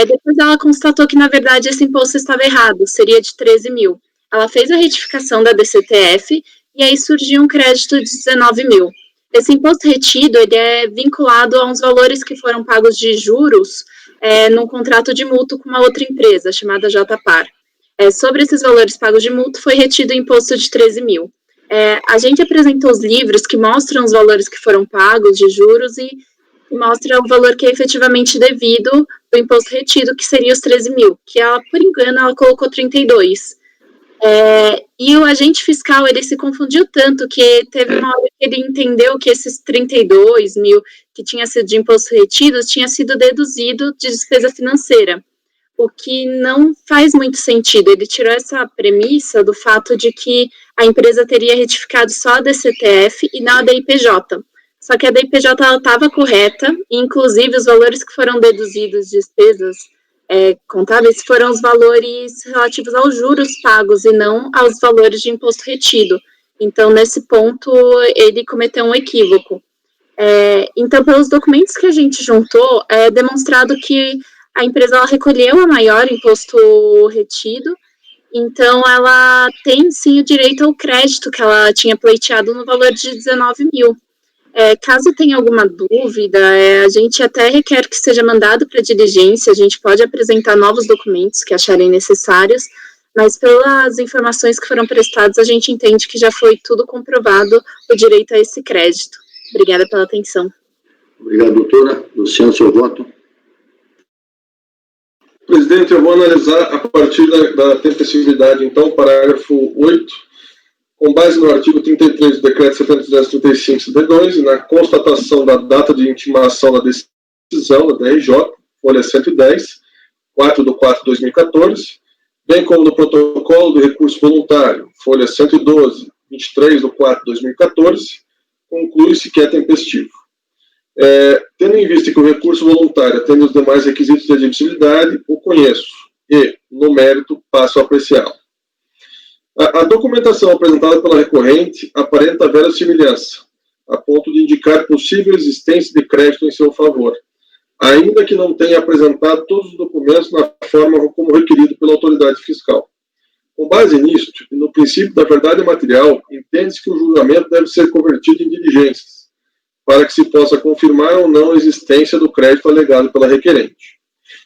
Depois ela constatou que, na verdade, esse imposto estava errado, seria de 13 mil. Ela fez a retificação da DCTF e aí surgiu um crédito de 19 mil. Esse imposto retido, ele é vinculado a uns valores que foram pagos de juros num contrato de mútuo com uma outra empresa, chamada JPAR. Sobre esses valores pagos de mútuo, foi retido o imposto de 13 mil. A gente apresentou os livros que mostram os valores que foram pagos de juros e mostra o valor que é efetivamente devido do imposto retido, que seria os 13 mil, que ela, por engano, ela colocou 32. E o agente fiscal, ele se confundiu tanto que teve uma hora ele entendeu que esses 32 mil que tinha sido de imposto retido tinha sido deduzido de despesa financeira, o que não faz muito sentido. Ele tirou essa premissa do fato de que a empresa teria retificado só a DCTF e não a DIPJ. Só que a DIPJ estava correta, e inclusive os valores que foram deduzidos de despesas contábeis foram os valores relativos aos juros pagos e não aos valores de imposto retido. Então, nesse ponto, ele cometeu um equívoco. Então, pelos documentos que a gente juntou, é demonstrado que a empresa ela recolheu a maior imposto retido, então ela tem, sim, o direito ao crédito que ela tinha pleiteado no valor de 19 mil. Caso tenha alguma dúvida, a gente até requer que seja mandado para diligência, a gente pode apresentar novos documentos que acharem necessários, mas pelas informações que foram prestadas, a gente entende que já foi tudo comprovado o direito a esse crédito. Obrigada pela atenção. Obrigado, doutora. Luciano, seu voto. Presidente, eu vou analisar a partir da tempestividade, então, parágrafo 8, com base no artigo 33 do decreto 7235/72 e na constatação da data de intimação da decisão da DRJ, folha 110, 4/4/2014, bem como no protocolo do recurso voluntário, folha 112, 23/4/2014, conclui-se que é tempestivo. Tendo em vista que o recurso voluntário atende os demais requisitos de admissibilidade, o conheço e, no mérito, passo a apreciá-lo. A documentação apresentada pela recorrente aparenta verossimilhança, a ponto de indicar possível existência de crédito em seu favor, ainda que não tenha apresentado todos os documentos na forma como requerido pela autoridade fiscal. Com base nisto, e no princípio da verdade material, entende-se que o julgamento deve ser convertido em diligências, para que se possa confirmar ou não a existência do crédito alegado pela requerente.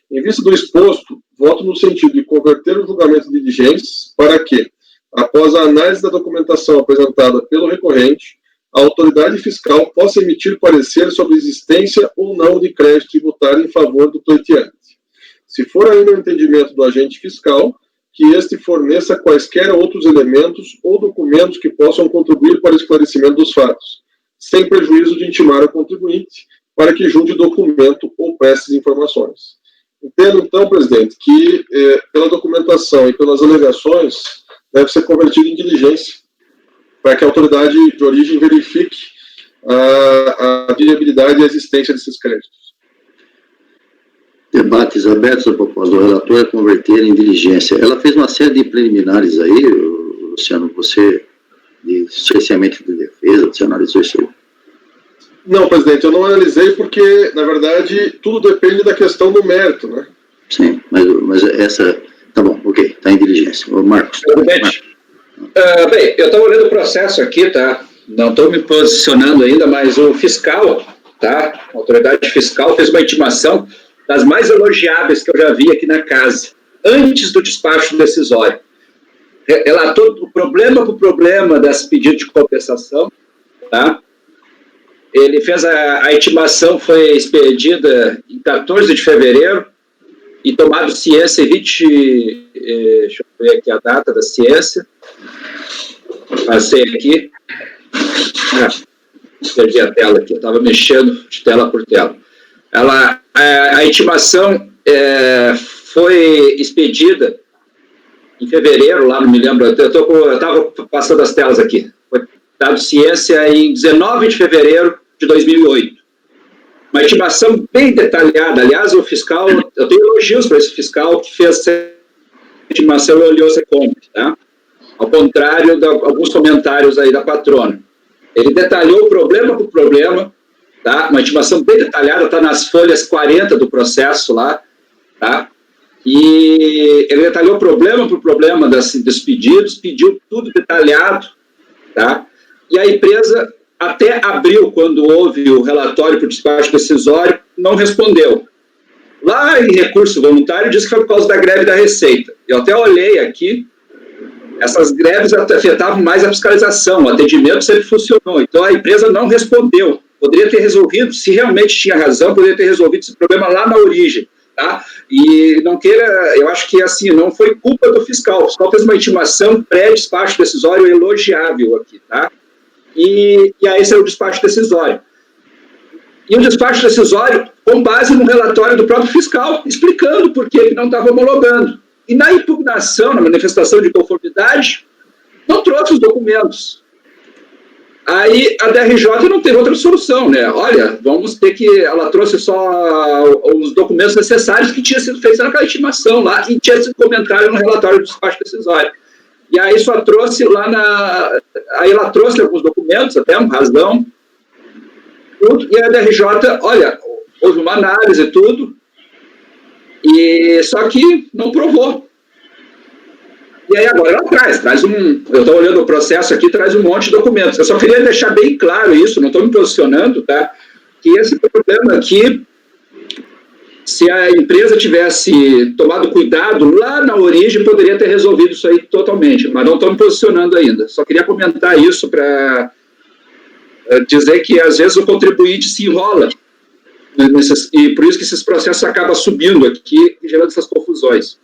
Em vista do exposto, voto no sentido de converter o julgamento em diligências para que, após a análise da documentação apresentada pelo recorrente, a autoridade fiscal possa emitir parecer sobre a existência ou não de crédito tributário em favor do pleiteante. Se for ainda o entendimento do agente fiscal, que este forneça quaisquer outros elementos ou documentos que possam contribuir para o esclarecimento dos fatos, sem prejuízo de intimar o contribuinte para que junte documento ou preste informações. Entendo, então, presidente, que pela documentação e pelas alegações deve ser convertido em diligência, para que a autoridade de origem verifique a viabilidade e a existência desses créditos. Debates abertos. A proposta do relator é converter em diligência. Ela fez uma série de preliminares aí, Luciano, você, de cerceamento de defesa, você analisou isso aí? Não, presidente, eu não analisei porque, na verdade, tudo depende da questão do mérito, né? Sim, mas essa... Tá bom, ok, está em diligência. Ô, Marcos. Presidente, bem, eu estou olhando o processo aqui, tá? Não estou me posicionando ainda, mas o fiscal, tá? A autoridade fiscal fez uma intimação das mais elogiáveis que eu já vi aqui na casa, antes do despacho decisório. Relatou o problema por problema desse pedido de compensação, tá? Ele fez a intimação, foi expedida em 14 de fevereiro, e tomado ciência em 20... deixa eu ver aqui a data da ciência. Passei aqui. Perdi a tela aqui, eu estava mexendo de tela por tela. A intimação foi expedida em fevereiro, lá não me lembro, eu estava passando as telas aqui. Foi dado ciência em 19 de fevereiro de 2008. Uma intimação bem detalhada. Aliás, o fiscal, eu tenho elogios para esse fiscal que fez essa intimação e olhou essa compra, tá? Ao contrário de alguns comentários aí da patrona. Ele detalhou problema por problema, tá? Uma intimação bem detalhada, está nas folhas 40 do processo lá, tá? E ele detalhou problema por problema dos pedidos, pediu tudo detalhado, tá? E a empresa... até abril, quando houve o relatório para o despacho decisório, não respondeu. Lá em recurso voluntário, disse que foi por causa da greve da Receita. Eu até olhei aqui, essas greves afetavam mais a fiscalização, o atendimento sempre funcionou. Então, a empresa não respondeu. Poderia ter resolvido, se realmente tinha razão, poderia ter resolvido esse problema lá na origem. Tá? E não queira, eu acho que assim, não foi culpa do fiscal. O fiscal fez uma intimação pré-despacho decisório elogiável aqui, tá? e aí saiu o despacho decisório. E o despacho decisório com base no relatório do próprio fiscal, explicando por que não estava homologando. E na impugnação, na manifestação de conformidade, não trouxe os documentos. Aí a DRJ não teve outra solução, né? Olha, vamos ter que... Ela trouxe só os documentos necessários que tinha sido feita naquela intimação lá e tinha sido comentado no relatório do despacho decisório. E aí só trouxe lá na... Aí ela trouxe alguns documentos, até um rasgão, tudo, e a DRJ, olha, houve uma análise e tudo, e só que não provou. E aí agora ela traz eu estou olhando o processo aqui, traz um monte de documentos. Eu só queria deixar bem claro isso, não estou me posicionando, tá? Que esse problema aqui, se a empresa tivesse tomado cuidado lá na origem, poderia ter resolvido isso aí totalmente, mas não estou me posicionando ainda. Só queria comentar isso para dizer que às vezes o contribuinte se enrola, e por isso que esses processos acabam subindo aqui e gerando essas confusões.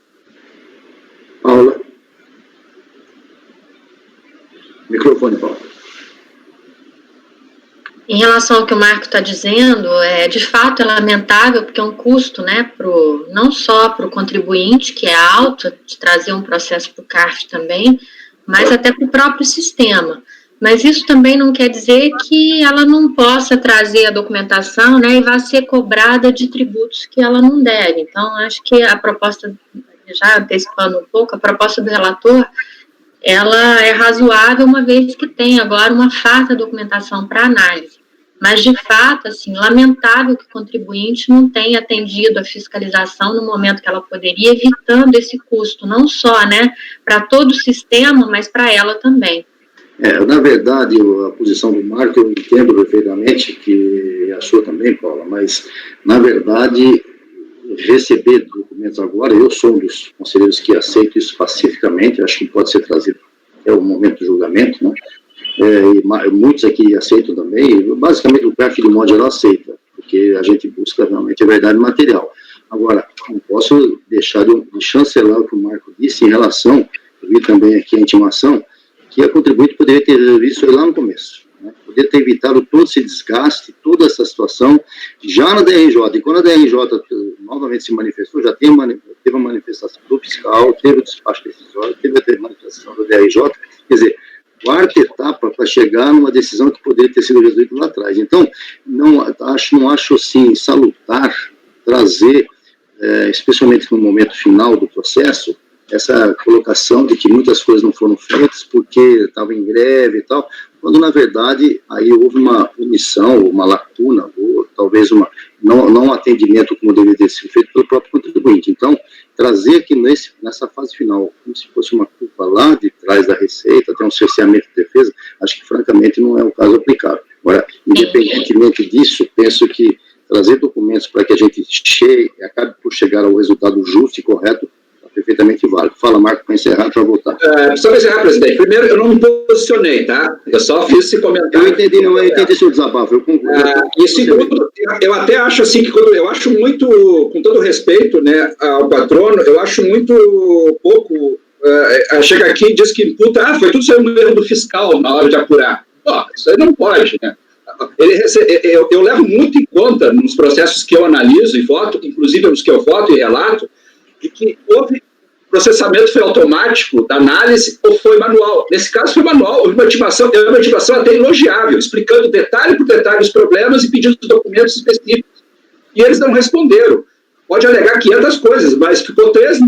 Paula. Microfone, Paula. Em relação ao que o Marco está dizendo, de fato é lamentável, porque é um custo, né, não só para o contribuinte, que é alto, de trazer um processo para o CARF também, mas até para o próprio sistema. Mas isso também não quer dizer que ela não possa trazer a documentação, né, e vá ser cobrada de tributos que ela não deve. Então, acho que a proposta, já antecipando um pouco, a proposta do relator, ela é razoável, uma vez que tem agora uma farta documentação para análise. Mas, de fato, assim, lamentável que o contribuinte não tenha atendido a fiscalização no momento que ela poderia, evitando esse custo, não só, né, para todo o sistema, mas para ela também. Na verdade, a posição do Marco eu entendo perfeitamente, que a sua também, Paula, mas, na verdade, receber documentos agora, eu sou um dos conselheiros que aceito isso pacificamente, acho que pode ser trazido até o momento do julgamento, né? E muitos aqui aceitam também, basicamente o CARF de modo geral aceita, porque a gente busca realmente a verdade material. Agora, não posso deixar de chancelar o que o Marco disse em relação, eu vi também aqui a intimação, que a contribuinte poderia ter resolvido isso lá no começo, né? Poderia ter evitado todo esse desgaste, toda essa situação, já na DRJ, e quando a DRJ novamente se manifestou, já teve a manifestação do fiscal, teve o despacho decisório, teve a manifestação da DRJ, quer dizer, quarta etapa para chegar numa decisão que poderia ter sido resolvida lá atrás. Então, não acho assim, salutar trazer, especialmente no momento final do processo, essa colocação de que muitas coisas não foram feitas porque estava em greve e tal, quando na verdade aí houve uma omissão, uma lacuna, ou talvez não um atendimento como deveria ter sido feito pelo próprio contribuinte. Então, trazer aqui nessa fase final, como se fosse uma culpa lá de trás da Receita, até um cerceamento de defesa, acho que francamente não é o caso aplicável. Agora, independentemente disso, penso que trazer documentos para que a gente acabe por chegar ao resultado justo e correto, perfeitamente válido. Fala, Marco, para encerrar, para voltar. Só para encerrar, presidente. Primeiro, eu não me posicionei, tá? Eu só fiz esse comentário. Eu entendi seu desabafo. E segundo, eu até acho assim, que eu acho muito, com todo respeito, né, ao patrono, eu acho muito pouco, chega aqui e diz que imputa, foi tudo saiu no erro do fiscal na hora de apurar. Pô, isso aí não pode, né? Eu levo muito em conta nos processos que eu analiso e voto, inclusive nos que eu voto e relato, de que houve processamento foi automático da análise ou foi manual. Nesse caso foi manual, houve uma intimação até elogiável, explicando detalhe por detalhe os problemas e pedindo documentos específicos. E eles não responderam. Pode alegar 500 coisas, mas ficou 2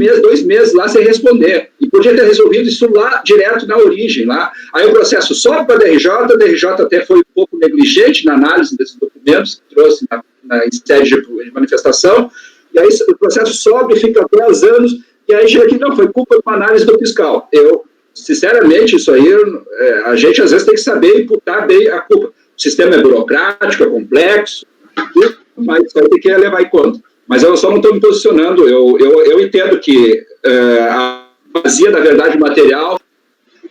meses lá sem responder. E podia ter resolvido isso lá, direto na origem. Lá. Aí o processo sobe para a DRJ até foi um pouco negligente na análise desses documentos, que trouxe em sede de manifestação, e aí o processo sobe, fica 10 anos, e aí chega aqui, não, foi culpa de uma análise do fiscal. Eu, sinceramente, isso aí, a gente às vezes tem que saber imputar bem a culpa. O sistema é burocrático, é complexo, tudo, mas isso aí tem que levar em conta. Mas eu só não estou me posicionando, eu entendo que a vazia da verdade material,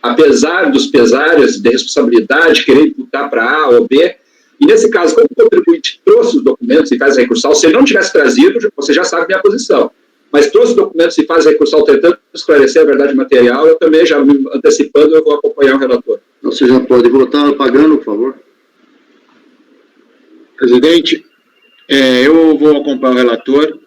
apesar dos pesares de responsabilidade, querer imputar para A ou B, e nesse caso, quando o contribuinte trouxe os documentos e faz a recursal, se ele não tivesse trazido, você já sabe a minha posição. mas todos os documentos se faz recursal tentando esclarecer a verdade material, eu também, já me antecipando, eu vou acompanhar o relator. Então, você já pode votar pagando, por favor. Presidente, eu vou acompanhar o relator.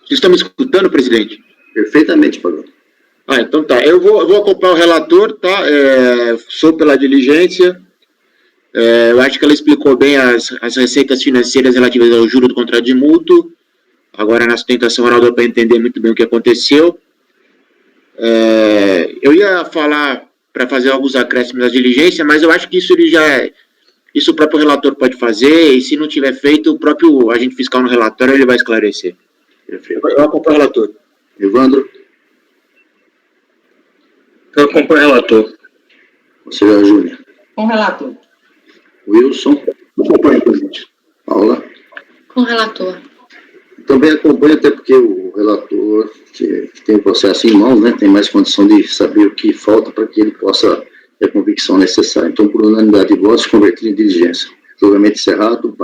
Vocês estão me escutando, presidente? Perfeitamente, pagando. Então tá. Eu vou acompanhar o relator, tá? Sou pela diligência. Eu acho que ela explicou bem as receitas financeiras relativas ao juro do contrato de mútuo. Agora, na sustentação oral, deu para entender muito bem o que aconteceu. Eu ia falar para fazer alguns acréscimos da diligência, mas eu acho que isso o próprio relator pode fazer, e se não tiver feito, o próprio agente fiscal no relatório ele vai esclarecer. Perfeito. Eu acompanho o relator. Evandro? Eu acompanho o relator. Conselheira Júnior? Com o relator. Wilson? Acompanho, presidente. Paula? Com o relator. Também acompanho, até porque o relator, que tem o processo em mãos, né, tem mais condição de saber o que falta para que ele possa ter a convicção necessária. Então, por unanimidade de votos, convertido em diligência. Julgamento encerrado,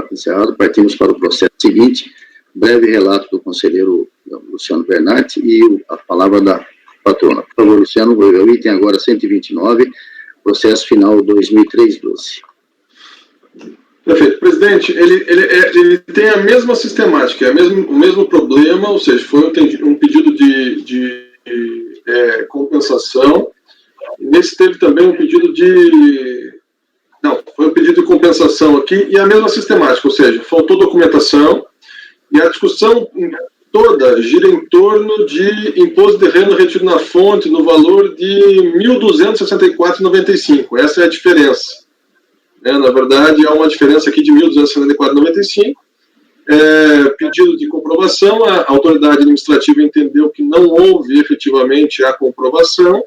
partimos para o processo seguinte. Breve relato do conselheiro Luciano Bernardi e a palavra da patrona. Por favor, Luciano, o item agora 129, processo final 2003-12. Perfeito. Presidente, ele tem a mesma sistemática, o mesmo problema, ou seja, foi um pedido de compensação. Nesse teve também um pedido foi um pedido de compensação aqui, e a mesma sistemática, ou seja, faltou documentação, e a discussão toda gira em torno de imposto de renda retido na fonte no valor de R$ 1.264,95. Essa é a diferença. Na verdade, há uma diferença aqui de R$ 1.264,95. Pedido de comprovação, a autoridade administrativa entendeu que não houve efetivamente a comprovação,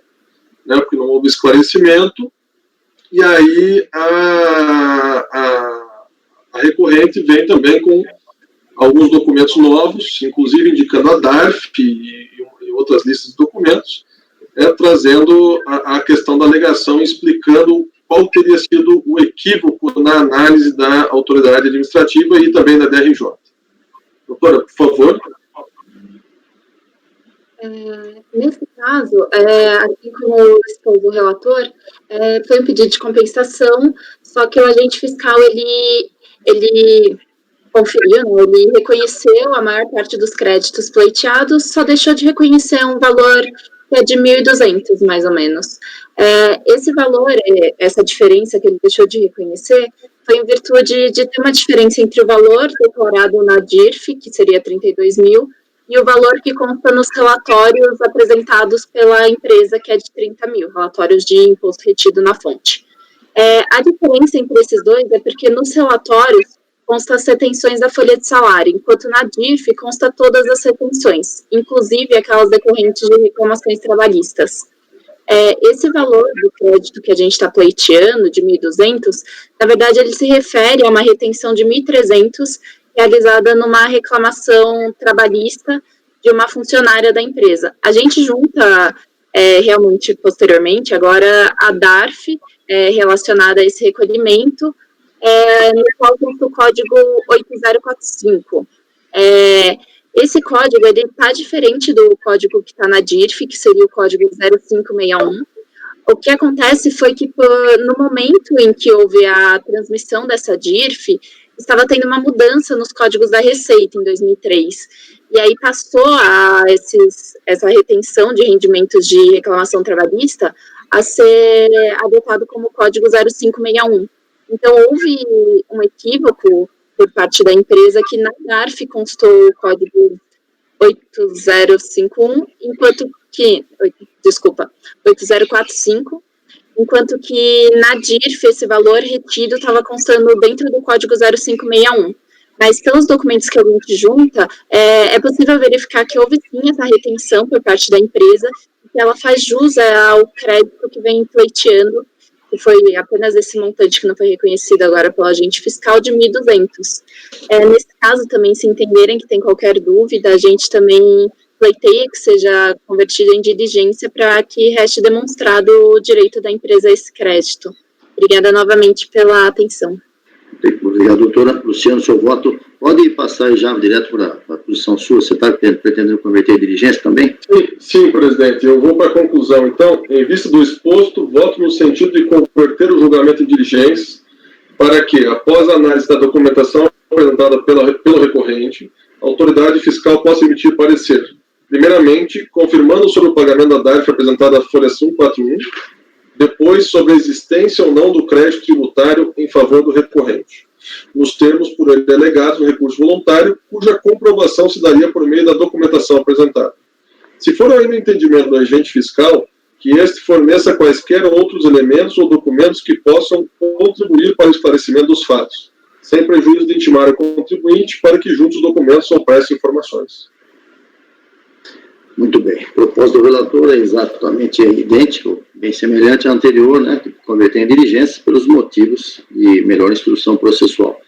porque não houve esclarecimento, e aí a recorrente vem também com alguns documentos novos, inclusive indicando a DARF e outras listas de documentos, trazendo a questão da alegação, explicando qual teria sido o equívoco na análise da autoridade administrativa e também da DRJ. Doutora, por favor. Nesse caso, assim como expôs o relator, foi um pedido de compensação, só que o agente fiscal, ele conferiu, ele reconheceu a maior parte dos créditos pleiteados, só deixou de reconhecer um valor que é de 1.200, mais ou menos. Esse valor, essa diferença que ele deixou de reconhecer, foi em virtude de ter uma diferença entre o valor declarado na DIRF, que seria 32 mil, e o valor que consta nos relatórios apresentados pela empresa, que é de 30 mil, relatórios de imposto retido na fonte. A diferença entre esses dois é porque nos relatórios consta as retenções da folha de salário, enquanto na DIRF consta todas as retenções, inclusive aquelas decorrentes de reclamações trabalhistas. Esse valor do crédito que a gente está pleiteando, de 1.200, na verdade ele se refere a uma retenção de 1.300 realizada numa reclamação trabalhista de uma funcionária da empresa. A gente junta realmente posteriormente agora a DARF relacionada a esse recolhimento, no qual tem o código 8045. Esse código está diferente do código que está na DIRF, que seria o código 0561. O que acontece foi que, no momento em que houve a transmissão dessa DIRF, estava tendo uma mudança nos códigos da Receita, em 2003. E aí passou essa retenção de rendimentos de reclamação trabalhista a ser adotado como código 0561. Então, houve um equívoco por parte da empresa que na DARF constou o código 8051, 8045, enquanto que na DIRF esse valor retido estava constando dentro do código 0561. Mas pelos documentos que a gente junta, é possível verificar que houve sim essa retenção por parte da empresa, e que ela faz jus ao crédito que vem pleiteando, que foi apenas esse montante que não foi reconhecido agora pelo agente fiscal, de 1.200. Nesse caso, também, se entenderem que tem qualquer dúvida, a gente também pleiteia que seja convertido em diligência para que reste demonstrado o direito da empresa a esse crédito. Obrigada novamente pela atenção. Obrigado, doutora. Luciano, seu voto. Pode passar já direto para a posição sua. Você está pretendendo converter a diligência também? Sim, presidente. Eu vou para a conclusão. Então, em vista do exposto, voto no sentido de converter o julgamento em diligência para que, após a análise da documentação apresentada pelo recorrente, a autoridade fiscal possa emitir parecer. Primeiramente, confirmando sobre o pagamento da DARF apresentada na folha 141, depois sobre a existência ou não do crédito tributário em favor do recorrente, nos termos por ele alegados no recurso voluntário, cuja comprovação se daria por meio da documentação apresentada. Se for ainda o entendimento do agente fiscal, que este forneça quaisquer outros elementos ou documentos que possam contribuir para o esclarecimento dos fatos, sem prejuízo de intimar o contribuinte para que juntos os documentos ou preste informações. Muito bem. O propósito do relator é exatamente idêntico, bem semelhante ao anterior, né, converter em diligência pelos motivos de melhor instrução processual.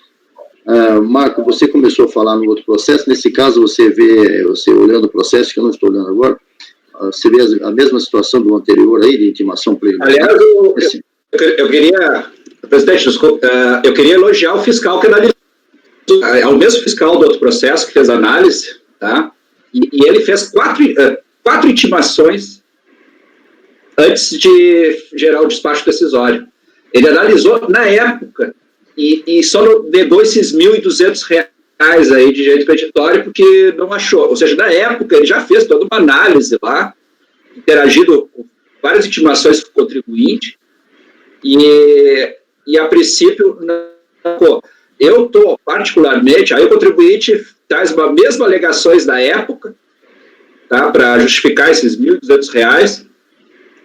Marco, você começou a falar no outro processo, nesse caso você olhando o processo, que eu não estou olhando agora, você vê a mesma situação do anterior aí, de intimação preliminar? Aliás, eu queria, presidente, desculpa, eu queria elogiar o fiscal que analisou, é o mesmo fiscal do outro processo que fez a análise, tá? E ele fez quatro intimações antes de gerar o despacho decisório. Ele analisou na época e só negou esses R$ 1.200 aí de direito creditório porque não achou. Ou seja, na época ele já fez toda uma análise lá, interagido com várias intimações com o contribuinte e a princípio não. Eu estou particularmente, aí o contribuinte traz as mesmas alegações da época, tá, para justificar esses R$ 1.200,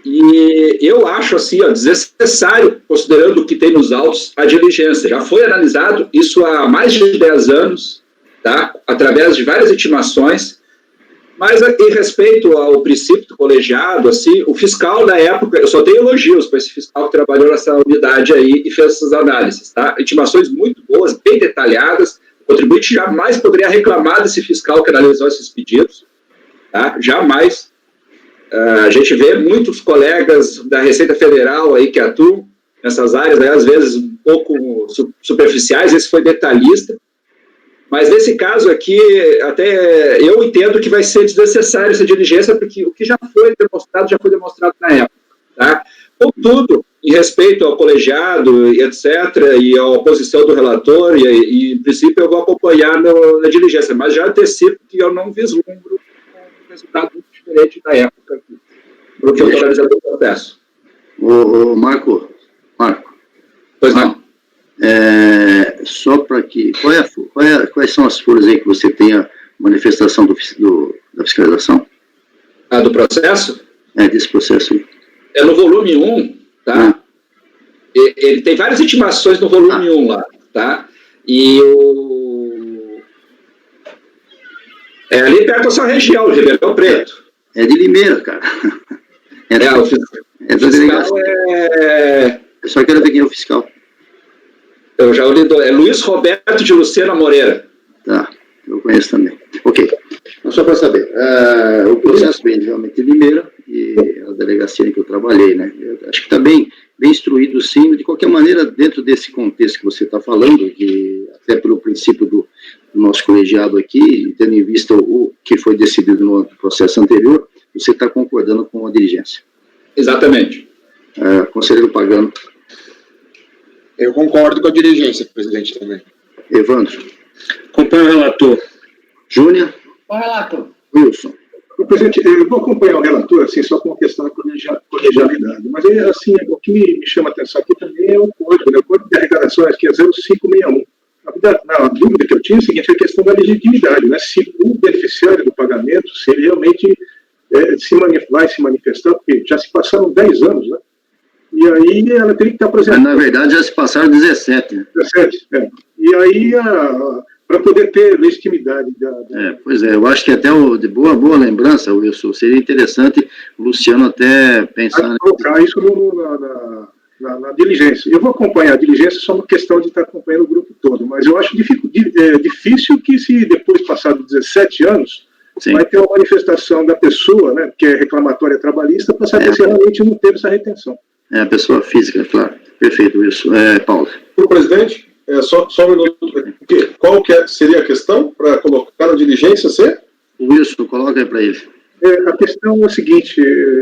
e eu acho assim, desnecessário, considerando o que tem nos autos, a diligência. Já foi analisado isso há mais de 10 anos, tá, através de várias intimações, mas em respeito ao princípio do colegiado, assim, o fiscal da época, eu só tenho elogios para esse fiscal que trabalhou nessa unidade aí e fez essas análises, tá, intimações muito boas, bem detalhadas. O contribuinte jamais poderia reclamar desse fiscal que analisou esses pedidos, tá? Jamais. A gente vê muitos colegas da Receita Federal aí que atuam nessas áreas, né, às vezes um pouco superficiais, esse foi detalhista, mas nesse caso aqui, até eu entendo que vai ser desnecessário essa diligência, porque o que já foi demonstrado na época, tá? Contudo, em respeito ao colegiado, e etc., e à posição do relator, e em princípio eu vou acompanhar na diligência, mas já antecipo que eu não vislumbro um resultado muito diferente da época, pelo que eu estou analisando o processo. Marco. Pois não. Só para que... quais são as folhas aí que você tem a manifestação da fiscalização? Do processo? Desse processo aí. É no volume 1, tá? Ele tem várias intimações no volume 1 lá, tá? E ali perto da sua região, de Ribeirão Preto. É de Limeira, cara. O fiscal Eu só quero ver quem é o fiscal. Eu já olhei, é Luiz Roberto de Lucena Moreira. Tá, eu conheço também. Ok. Então, só para saber, o processo vem realmente de Limeira, e a delegacia em que eu trabalhei, né? Eu acho que está bem instruído, sim. De qualquer maneira, dentro desse contexto que você está falando, que até pelo princípio do nosso colegiado aqui, tendo em vista o que foi decidido no processo anterior, você está concordando com a diligência. Exatamente. Conselheiro Pagano. Eu concordo com a diligência, presidente, também. Evandro. Acompanho o relator. Júnior. O relator. Wilson. Presidente, eu vou acompanhar o relator, assim, só com a questão da colegialidade. Mas, assim, o que me chama a atenção aqui também é o código, né? O código de arrecadação, acho que é 0561. Na dúvida que eu tinha é o seguinte, a questão da legitimidade, né? Se o beneficiário do pagamento, se ele realmente vai se manifestar, porque já se passaram 10 anos, né? E aí ela tem que estar presente. Na verdade, já se passaram 17, né? 17, E aí, para poder ter legitimidade. Pois é, eu acho que até de boa lembrança, Wilson, seria interessante o Luciano até pensar... colocar isso na diligência. Eu vou acompanhar a diligência só uma questão de estar acompanhando o grupo todo, mas eu acho difícil que, se depois passado 17 anos, sim, vai ter uma manifestação da pessoa, né, que é reclamatória trabalhista, para saber se realmente não teve essa retenção. A pessoa física, claro. Perfeito, isso. Paulo. Senhor presidente, Só um minuto. Qual seria a questão para colocar na diligência, C? Wilson, coloca aí para ele. A questão é o seguinte,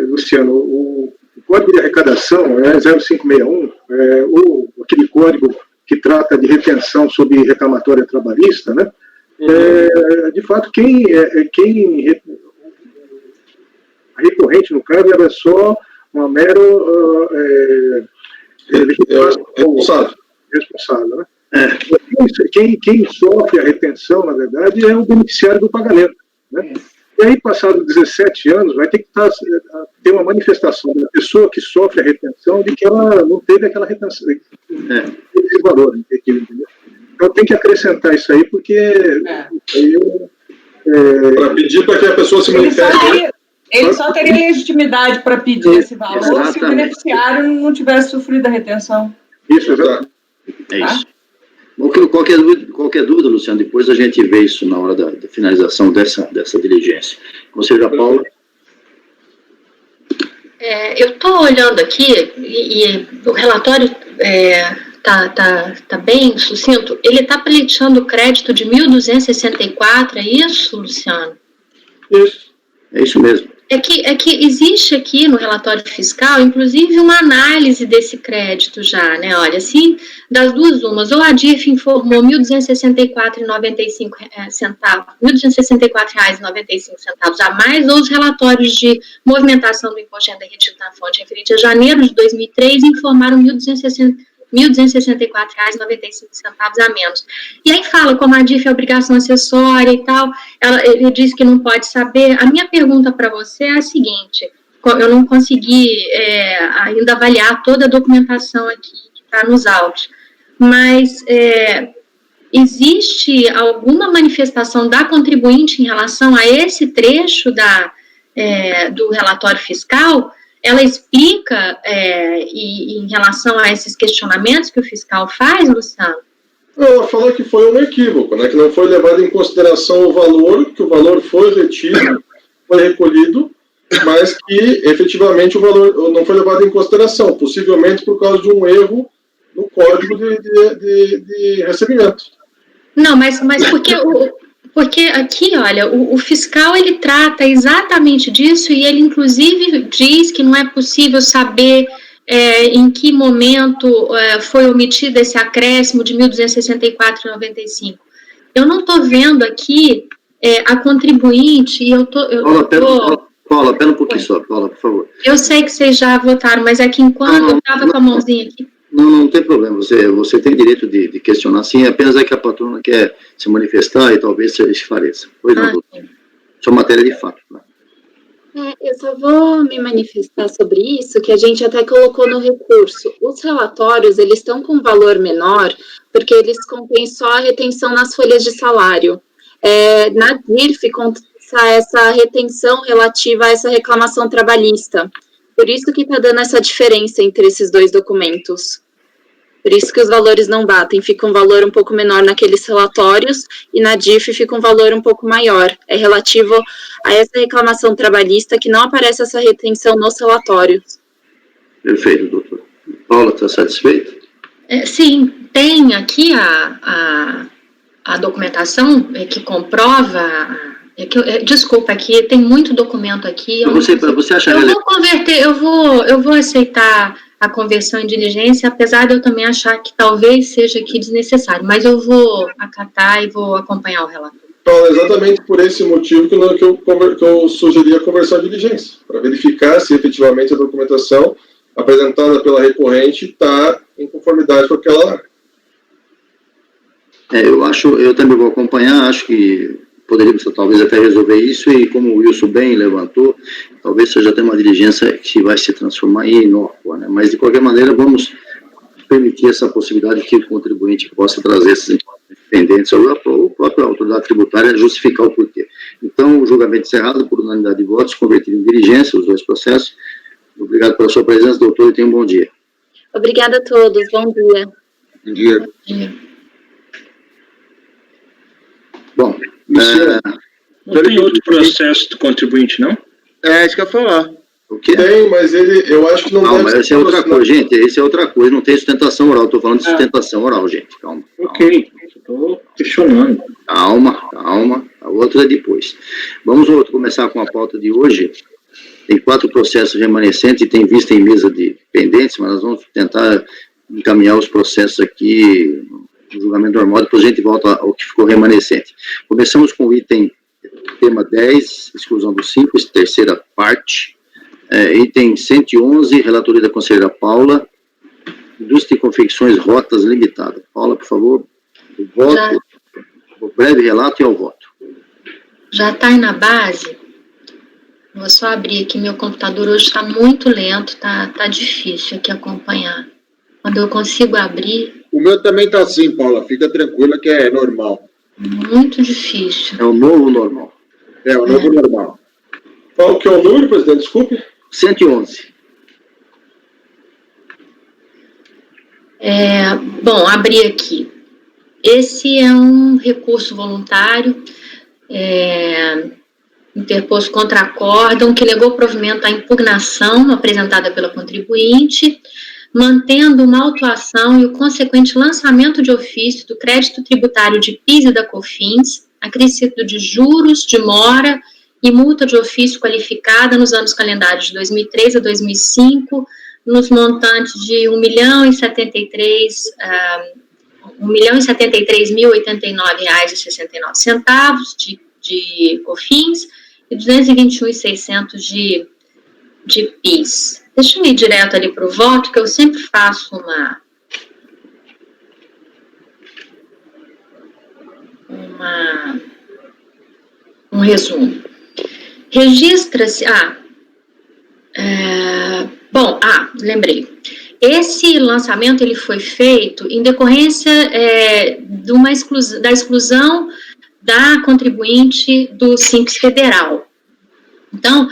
Luciano, o código de arrecadação é 0561, ou aquele código que trata de retenção sob reclamatória trabalhista, né? De fato, a recorrente, no caso, era só uma mero responsável, né? Quem sofre a retenção, na verdade, é o beneficiário do pagamento, né? E aí, passados 17 anos, vai ter que ter uma manifestação da pessoa que sofre a retenção de que ela não teve aquela retenção, esse valor, entendeu? Então tem que acrescentar isso aí, porque para pedir para que a pessoa se manifeste. Ele só teria legitimidade para pedir esse valor se o beneficiário não tivesse sofrido a retenção. Isso, exato. É isso. Qualquer dúvida, Luciano, depois a gente vê isso na hora da finalização dessa diligência. Ou seja, Paula? Eu estou olhando aqui e o relatório tá bem sucinto. Ele está pleiteando crédito de 1.264, é isso, Luciano? Isso. É isso mesmo. É que existe aqui no relatório fiscal, inclusive, uma análise desse crédito já, né? Olha, assim, das duas umas, ou a DIF informou R$ 1.264,95 a mais, ou os relatórios de movimentação do imposto de renda retido na fonte referente a janeiro de 2003 informaram R$ 1.264,95 a menos. E aí fala como a DIF é obrigação acessória e tal, ele diz que não pode saber. A minha pergunta para você é a seguinte: eu não consegui ainda avaliar toda a documentação aqui que está nos autos, mas existe alguma manifestação da contribuinte em relação a esse trecho do relatório fiscal? Ela explica em relação a esses questionamentos que o fiscal faz, Luciano? Ela fala que foi um equívoco, né, que não foi levado em consideração o valor, que o valor foi retido, foi recolhido, mas que efetivamente o valor não foi levado em consideração, possivelmente por causa de um erro no código de recebimento. Não, mas porque aqui, olha, o fiscal, ele trata exatamente disso e ele, inclusive, diz que não é possível saber em que momento foi omitido esse acréscimo de 1.264,95. Eu não estou vendo aqui a contribuinte e Paula, pera um pouquinho só, Paula, por favor. Eu sei que vocês já votaram, mas é que enquanto eu estava com a mãozinha aqui. Não tem problema, você tem direito de questionar, sim, apenas é que a patrona quer se manifestar e talvez se esclareça. Pois não, doutor. Sua matéria de fato. Né? Eu só vou me manifestar sobre isso, que a gente até colocou no recurso. Os relatórios, eles estão com valor menor, porque eles contêm só a retenção nas folhas de salário. Na DIRF, consta essa retenção relativa a essa reclamação trabalhista. Por isso que está dando essa diferença entre esses dois documentos. Por isso que os valores não batem, fica um valor um pouco menor naqueles relatórios e na DIF fica um valor um pouco maior. É relativo a essa reclamação trabalhista que não aparece essa retenção nos relatórios. Perfeito, doutor. Paula, está satisfeita? Sim, tem aqui a documentação que comprova... desculpa, aqui tem muito documento aqui. Você acha eu vou converter, eu vou aceitar a conversão em diligência, apesar de eu também achar que talvez seja aqui desnecessário, mas eu vou acatar e vou acompanhar o relator. Então, exatamente por esse motivo que eu sugeri a conversão de diligência, para verificar se efetivamente a documentação apresentada pela recorrente está em conformidade com aquela... eu também vou acompanhar, acho que poderíamos talvez até resolver isso, e como o Wilson bem levantou, talvez seja até uma diligência que vai se transformar em inócua, né? Mas de qualquer maneira vamos permitir essa possibilidade que o contribuinte possa trazer esses informações pendentes ou a própria autoridade tributária justificar o porquê. Então, o julgamento encerrado por unanimidade de votos, convertido em diligência os dois processos. Obrigado pela sua presença, doutor, e tenha um bom dia. Obrigada a todos, bom dia. Bom dia. Bom dia. Bom, não tem outro processo do contribuinte, não? Isso que eu ia falar. O quê? Tem, mas eu acho que não deve mas ser essa é outra patrocinado. coisa, gente, isso é outra coisa, não tem sustentação oral, estou falando de sustentação oral, gente, calma. Ok, estou questionando. Calma, a outra é depois. Vamos começar com a pauta de hoje. Tem 4 processos remanescentes e tem vista em mesa de pendentes, mas nós vamos tentar encaminhar os processos aqui no julgamento normal, depois a gente volta ao que ficou remanescente. Começamos com o item, tema 10, exclusão do simples, terceira parte. Item 111, relatoria da conselheira Paula, Indústria e Confecções Rotas Limitada. Paula, por favor, o voto, o breve relato e ao voto. Já está aí na base? Vou só abrir aqui, meu computador hoje está muito lento, tá difícil aqui acompanhar. Quando eu consigo abrir... O meu também está assim, Paula, fica tranquila que é normal. Muito difícil. É o novo normal. É, o novo normal. Qual que é o número, presidente? Desculpe. 111. Bom, abri aqui. Esse é um recurso voluntário, interposto contra acórdão, que negou provimento à impugnação apresentada pela contribuinte, mantendo uma autuação e o consequente lançamento de ofício do crédito tributário de PIS e da COFINS, acrescido de juros, de mora e multa de ofício qualificada nos anos calendários de 2003 a 2005, nos montantes de R$1.073.089,69 de COFINS e 221.600 de PIS. Deixa eu ir direto ali para o voto, que eu sempre faço um resumo. Registra-se... lembrei. Esse lançamento ele foi feito em decorrência da exclusão da contribuinte do Simples Federal. Então,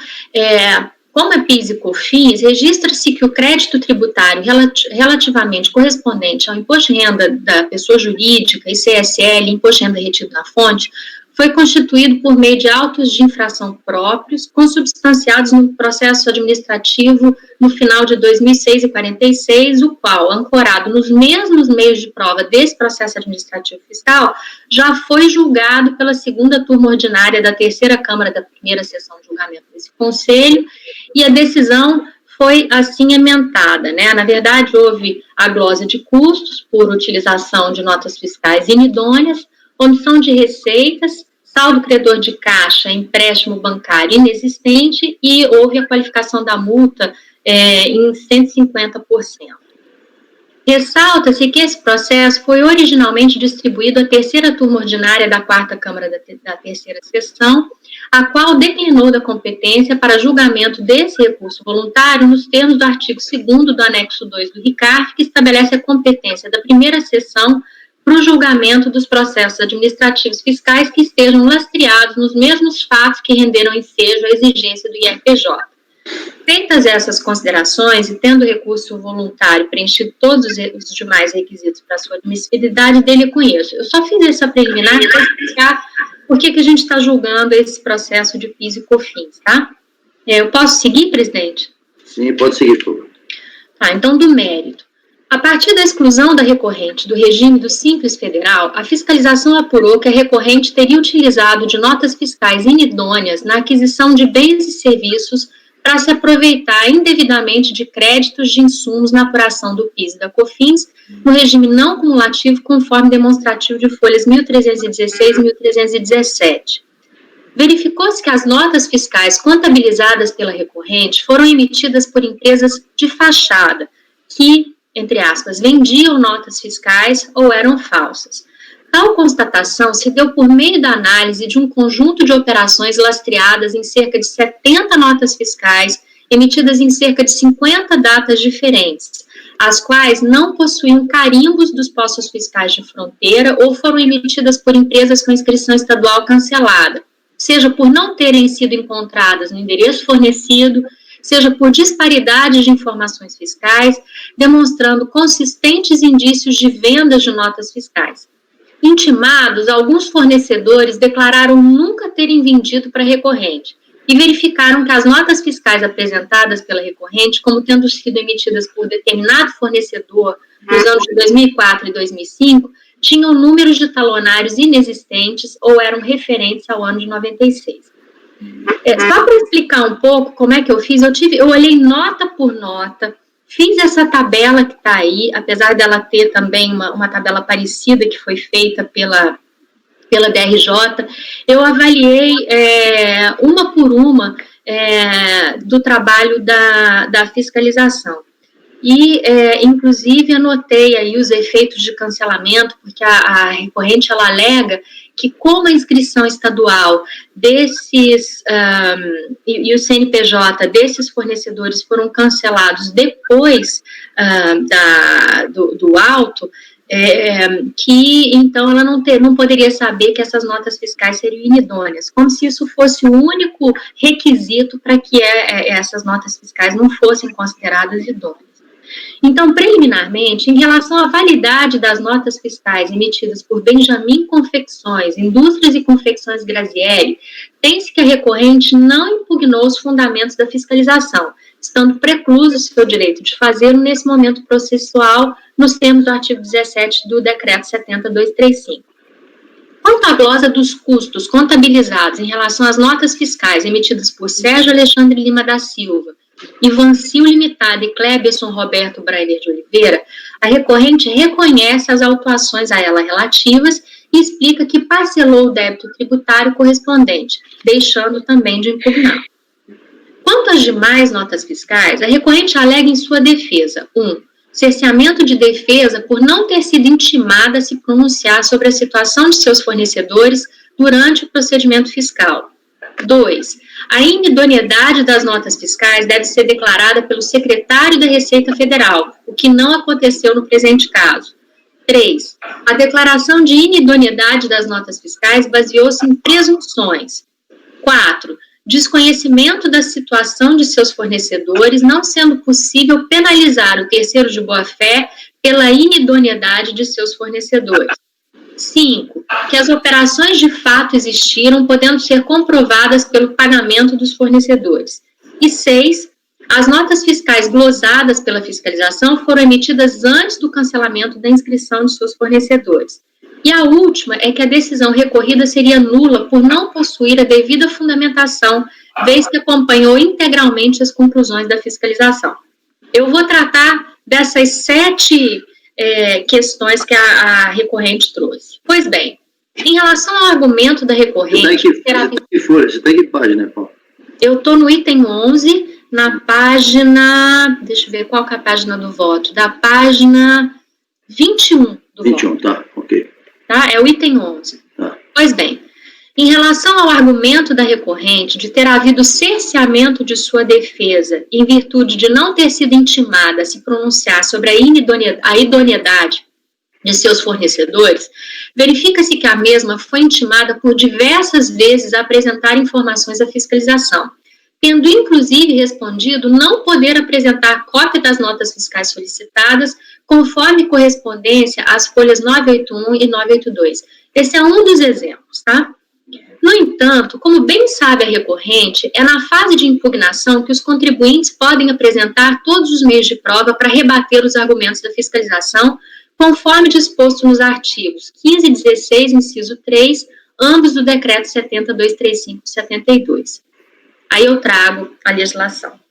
como é PIS e COFINS, registra-se que o crédito tributário relativamente correspondente ao imposto de renda da pessoa jurídica, ICSL, imposto de renda retido na fonte, foi constituído por meio de autos de infração próprios, consubstanciados no processo administrativo no final de 2006 e 46, o qual, ancorado nos mesmos meios de prova desse processo administrativo fiscal, já foi julgado pela segunda turma ordinária da terceira Câmara da primeira sessão de julgamento desse Conselho, e a decisão foi assim emendada, né? Na verdade, houve a glose de custos por utilização de notas fiscais inidôneas, omissão de receitas, saldo credor de caixa, empréstimo bancário inexistente e houve a qualificação da multa em 150%. Ressalta-se que esse processo foi originalmente distribuído à terceira turma ordinária da quarta Câmara da terceira sessão, a qual declinou da competência para julgamento desse recurso voluntário nos termos do artigo 2º do anexo 2 do RICARF, que estabelece a competência da primeira sessão para o julgamento dos processos administrativos fiscais que estejam lastreados nos mesmos fatos que renderam ensejo à exigência do IRPJ. Feitas essas considerações e tendo o recurso voluntário preenchido todos os demais requisitos para sua admissibilidade, dele conheço. Eu só fiz essa preliminar para explicar por que a gente está julgando esse processo de PIS e COFINS, tá? Eu posso seguir, presidente? Sim, pode seguir, por favor. Tá, então, do mérito. A partir da exclusão da recorrente do regime do Simples Federal, a fiscalização apurou que a recorrente teria utilizado de notas fiscais inidôneas na aquisição de bens e serviços para se aproveitar indevidamente de créditos de insumos na apuração do PIS e da COFINS, no regime não cumulativo, conforme demonstrativo de folhas 1316 e 1317. Verificou-se que as notas fiscais contabilizadas pela recorrente foram emitidas por empresas de fachada, que, entre aspas, vendiam notas fiscais ou eram falsas. Tal constatação se deu por meio da análise de um conjunto de operações lastreadas em cerca de 70 notas fiscais, emitidas em cerca de 50 datas diferentes, as quais não possuíam carimbos dos postos fiscais de fronteira ou foram emitidas por empresas com inscrição estadual cancelada, seja por não terem sido encontradas no endereço fornecido, seja por disparidade de informações fiscais, demonstrando consistentes indícios de vendas de notas fiscais. Intimados, alguns fornecedores declararam nunca terem vendido para recorrente, e verificaram que as notas fiscais apresentadas pela recorrente, como tendo sido emitidas por determinado fornecedor nos anos de 2004 e 2005, tinham números de talonários inexistentes ou eram referentes ao ano de 96. Só para explicar um pouco como é que eu fiz, eu olhei nota por nota, fiz essa tabela que está aí, apesar dela ter também uma tabela parecida que foi feita pela DRJ, eu avaliei uma por uma do trabalho da fiscalização. E, inclusive, anotei aí os efeitos de cancelamento, porque a recorrente, ela alega que como a inscrição estadual desses, e o CNPJ desses fornecedores foram cancelados depois do auto, que, então, ela não poderia saber que essas notas fiscais seriam inidôneas, como se isso fosse o único requisito para que essas notas fiscais não fossem consideradas idôneas. Então, preliminarmente, em relação à validade das notas fiscais emitidas por Benjamin Confecções, Indústrias e Confecções Grazielli, tem-se que a recorrente não impugnou os fundamentos da fiscalização, estando precluso seu direito de fazê-lo nesse momento processual, nos termos do artigo 17 do Decreto 70.235. Quanto à glosa dos custos contabilizados em relação às notas fiscais emitidas por Sérgio Alexandre Lima da Silva, Ivancil Limitada e Cleberson Roberto Brainer de Oliveira, a recorrente reconhece as autuações a ela relativas e explica que parcelou o débito tributário correspondente, deixando também de impugnar. Quanto às demais notas fiscais, a recorrente alega em sua defesa: 1. Cerceamento de defesa por não ter sido intimada a se pronunciar sobre a situação de seus fornecedores durante o procedimento fiscal. 2. A inidoneidade das notas fiscais deve ser declarada pelo secretário da Receita Federal, o que não aconteceu no presente caso. 3. A declaração de inidoneidade das notas fiscais baseou-se em presunções. 4. Desconhecimento da situação de seus fornecedores, não sendo possível penalizar o terceiro de boa-fé pela inidoneidade de seus fornecedores. 5. Que as operações de fato existiram, podendo ser comprovadas pelo pagamento dos fornecedores. E 6. As notas fiscais glosadas pela fiscalização foram emitidas antes do cancelamento da inscrição de seus fornecedores. E a última é que a decisão recorrida seria nula por não possuir a devida fundamentação, vez que acompanhou integralmente as conclusões da fiscalização. Eu vou tratar dessas 7 questões que a recorrente trouxe. Pois bem, em relação ao argumento da recorrente... Você está em que página, Paulo? Eu estou no item 11, na página... Deixa eu ver qual que é a página do voto. Da página 21 do 21, voto. tá, ok. Tá? É o item 11. Tá. Pois bem, em relação ao argumento da recorrente de ter havido cerceamento de sua defesa em virtude de não ter sido intimada a se pronunciar sobre a idoneidade de seus fornecedores, verifica-se que a mesma foi intimada por diversas vezes a apresentar informações à fiscalização, tendo inclusive respondido não poder apresentar cópia das notas fiscais solicitadas, conforme correspondência às folhas 981 e 982. Esse é um dos exemplos, tá? No entanto, como bem sabe a recorrente, é na fase de impugnação que os contribuintes podem apresentar todos os meios de prova para rebater os argumentos da fiscalização, conforme disposto nos artigos 15 e 16, inciso 3, ambos do Decreto 70.235 de 72. Aí eu trago a legislação.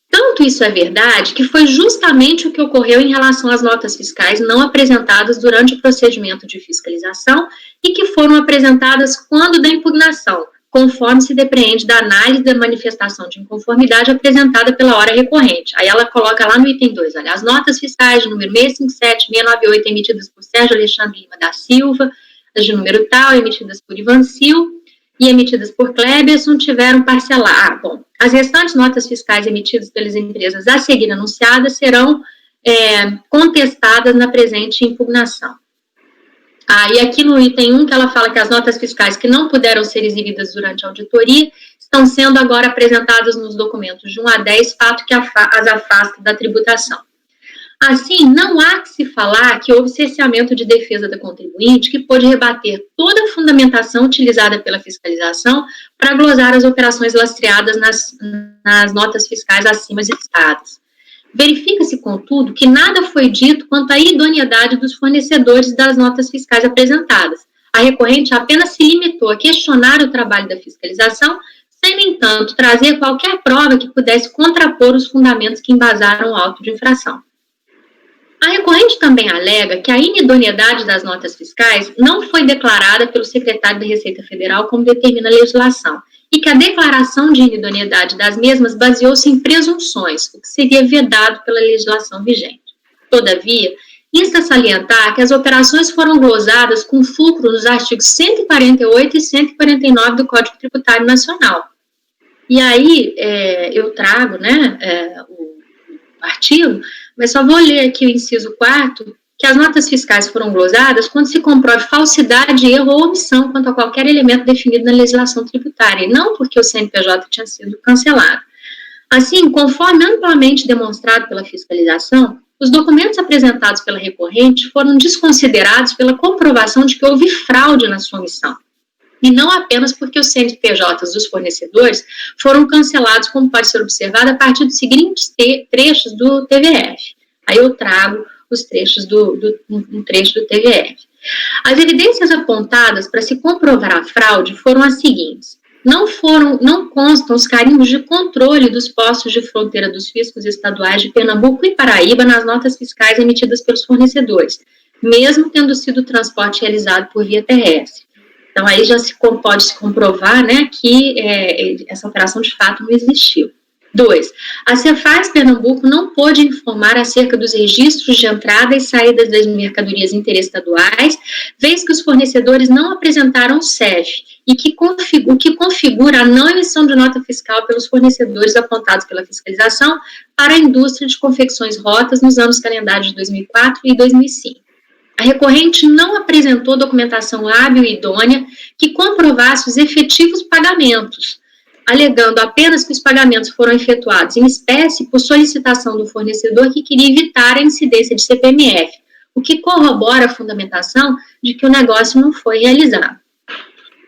Tanto isso é verdade que foi justamente o que ocorreu em relação às notas fiscais não apresentadas durante o procedimento de fiscalização e que foram apresentadas quando da impugnação, conforme se depreende da análise da manifestação de inconformidade apresentada pela hora recorrente. Aí ela coloca lá no item 2, olha, as notas fiscais de número 657, 698 emitidas por Sérgio Alexandre Lima da Silva, as de número tal emitidas por Ivancil e emitidas por Cleberson tiveram parcelar. Bom, as restantes notas fiscais emitidas pelas empresas a seguir anunciadas serão contestadas na presente impugnação. E aqui no item 1, que ela fala que as notas fiscais que não puderam ser exibidas durante a auditoria estão sendo agora apresentadas nos documentos de 1 a 10, fato que as afasta da tributação. Assim, não há que se falar que houve cerceamento de defesa da contribuinte que pôde rebater toda a fundamentação utilizada pela fiscalização para glosar as operações lastreadas nas notas fiscais acima citadas. Verifica-se, contudo, que nada foi dito quanto à idoneidade dos fornecedores das notas fiscais apresentadas. A recorrente apenas se limitou a questionar o trabalho da fiscalização, sem, no entanto, trazer qualquer prova que pudesse contrapor os fundamentos que embasaram o auto de infração. A recorrente também alega que a inidoneidade das notas fiscais não foi declarada pelo secretário da Receita Federal como determina a legislação, e que a declaração de inidoneidade das mesmas baseou-se em presunções, o que seria vedado pela legislação vigente. Todavia, insta salientar que as operações foram glosadas com fulcro nos artigos 148 e 149 do Código Tributário Nacional. E aí, eu trago, o artigo, mas só vou ler aqui o inciso 4º, que as notas fiscais foram glosadas quando se comprove falsidade, erro ou omissão quanto a qualquer elemento definido na legislação tributária, e não porque o CNPJ tinha sido cancelado. Assim, conforme amplamente demonstrado pela fiscalização, os documentos apresentados pela recorrente foram desconsiderados pela comprovação de que houve fraude na sua omissão, e não apenas porque os CNPJs dos fornecedores foram cancelados, como pode ser observado a partir dos seguintes trechos do TVF. Aí eu trago os trechos um trecho do TVF. As evidências apontadas para se comprovar a fraude foram as seguintes: não constam os carimbos de controle dos postos de fronteira dos fiscos estaduais de Pernambuco e Paraíba nas notas fiscais emitidas pelos fornecedores, mesmo tendo sido o transporte realizado por via terrestre. Então, aí já pode se comprovar, que essa operação de fato não existiu. 2. A Cefaz Pernambuco não pôde informar acerca dos registros de entrada e saída das mercadorias interestaduais, vez que os fornecedores não apresentaram o CEF, o que configura a não emissão de nota fiscal pelos fornecedores apontados pela fiscalização para a indústria de confecções rotas nos anos calendários de 2004 e 2005. A recorrente não apresentou documentação hábil e idônea que comprovasse os efetivos pagamentos, alegando apenas que os pagamentos foram efetuados em espécie por solicitação do fornecedor que queria evitar a incidência de CPMF, o que corrobora a fundamentação de que o negócio não foi realizado.